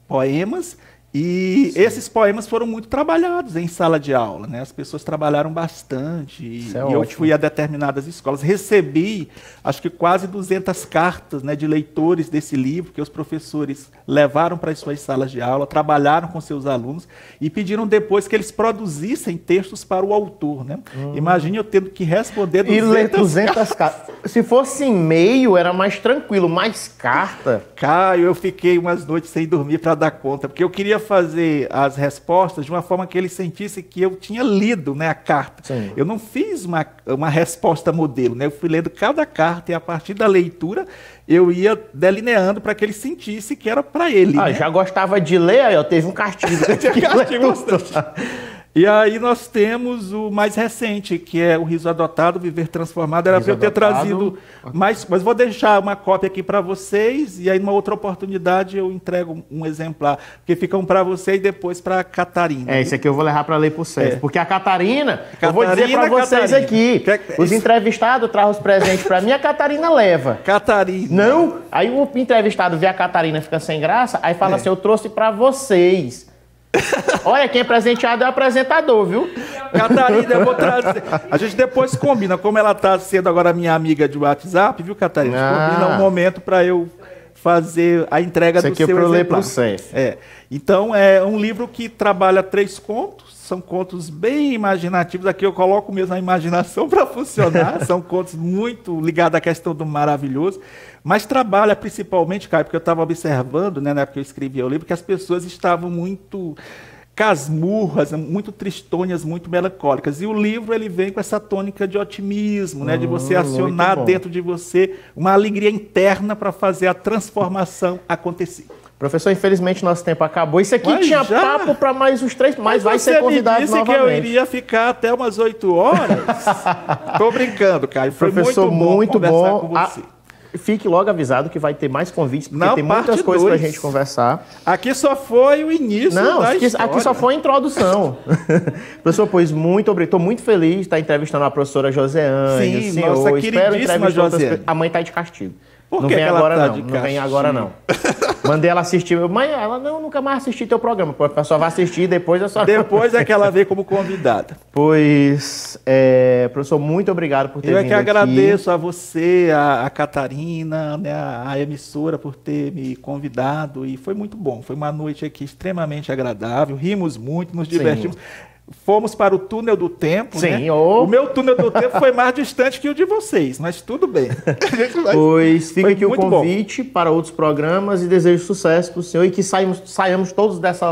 Poemas... E esses poemas foram muito trabalhados em sala de aula, né? As pessoas trabalharam bastante. E eu fui a determinadas escolas. Recebi, acho que quase 200 cartas, né, de leitores desse livro, que os professores levaram para as suas salas de aula, trabalharam com seus alunos e pediram depois que eles produzissem textos para o autor, né? Imagine eu tendo que responder 200 cartas. Se fosse e-mail, era mais tranquilo, mais carta. Caio, eu fiquei umas noites sem dormir para dar conta, porque eu queria queria fazer as respostas de uma forma que ele sentisse que eu tinha lido, né, a carta. Sim. Eu não fiz uma resposta modelo, né? Eu fui lendo cada carta e a partir da leitura eu ia delineando para que ele sentisse que era para ele. Ah, né? já gostava de ler, aí ó, teve um castigo. E aí nós temos o mais recente, que é o Riso Adotado, Viver Transformado. Era para eu ter trazido mais, mas vou deixar uma cópia aqui para vocês e aí numa outra oportunidade eu entrego um exemplar, porque fica um para você e depois para a Catarina. Esse aqui eu vou levar para ler pro César, porque a Catarina, eu vou dizer Catarina, para vocês aqui, os Isso. entrevistados trazem os presentes para mim, a Catarina leva. Catarina. Não, aí o entrevistado vê a Catarina, fica sem graça, aí fala assim, eu trouxe para vocês. Olha, quem é presenteado é o apresentador, viu? Catarina, eu vou trazer. A gente depois combina, como ela está sendo agora minha amiga de WhatsApp, viu, Catarina? A gente combina um momento para eu fazer a entrega do seu exemplar. Isso aqui é para eu ler para o CEF. Então, é um livro que trabalha 3 contos, são contos bem imaginativos. Aqui eu coloco mesmo a imaginação para funcionar, são contos muito ligados à questão do maravilhoso, mas trabalha principalmente, Caio, porque eu estava observando, né, na época que eu escrevia o livro, que as pessoas estavam muito casmurras, muito tristonhas, muito melancólicas. E o livro ele vem com essa tônica de otimismo, né, de você acionar dentro de você uma alegria interna para fazer a transformação acontecer. Professor, infelizmente nosso tempo acabou. Isso aqui tinha papo para mais uns 3, mas vai ser convidado novamente. Você me disse que eu iria ficar até umas 8 horas. Tô brincando, Caio. Foi professor, muito bom conversar com você. Fique logo avisado que vai ter mais convites, porque tem muitas coisas para a gente conversar. Aqui só foi o início da história. Aqui só foi a introdução. Professor, pois muito obrigado. Estou muito feliz de estar entrevistando a professora Joseane, Sim, o senhor. nossa Espero queridíssima Joseane. A mãe está de castigo. Por não que vem ela agora tá não. de Não vem agora não. Mandei ela assistir. Mãe, ela nunca mais assisti teu programa. A pessoa vai assistir depois Depois é que ela vem como convidada. Pois, professor, muito obrigado por ter vindo aqui. Eu é que agradeço a você, a Catarina, né, a emissora por ter me convidado e foi muito bom. Foi uma noite aqui extremamente agradável. Rimos muito, nos divertimos. Fomos para o túnel do tempo, né? O meu túnel do tempo foi mais distante que o de vocês, mas tudo bem. Pois fica aqui o convite para outros programas e desejo sucesso para o senhor e que saiamos todos dessa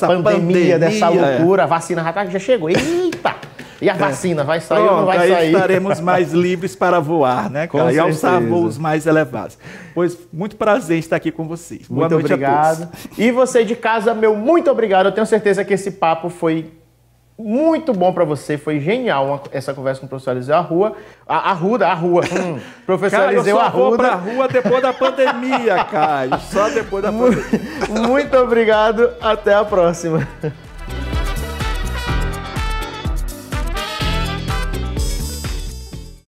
pandemia, dessa loucura. A vacina já chegou. Eita! E a vacina vai sair ou não vai sair? Estaremos mais livres para voar, né, cara? E alçar voos mais elevados. Pois, muito prazer estar aqui com vocês. Boa noite a todos. E você de casa, meu muito obrigado. Eu tenho certeza que esse papo foi muito bom para você, foi genial essa conversa com o professor Eliseu Arruda. Professor Eliseu Arruda. Eu só vou para a rua depois da pandemia, Caio. Só depois da pandemia. Muito obrigado, até a próxima.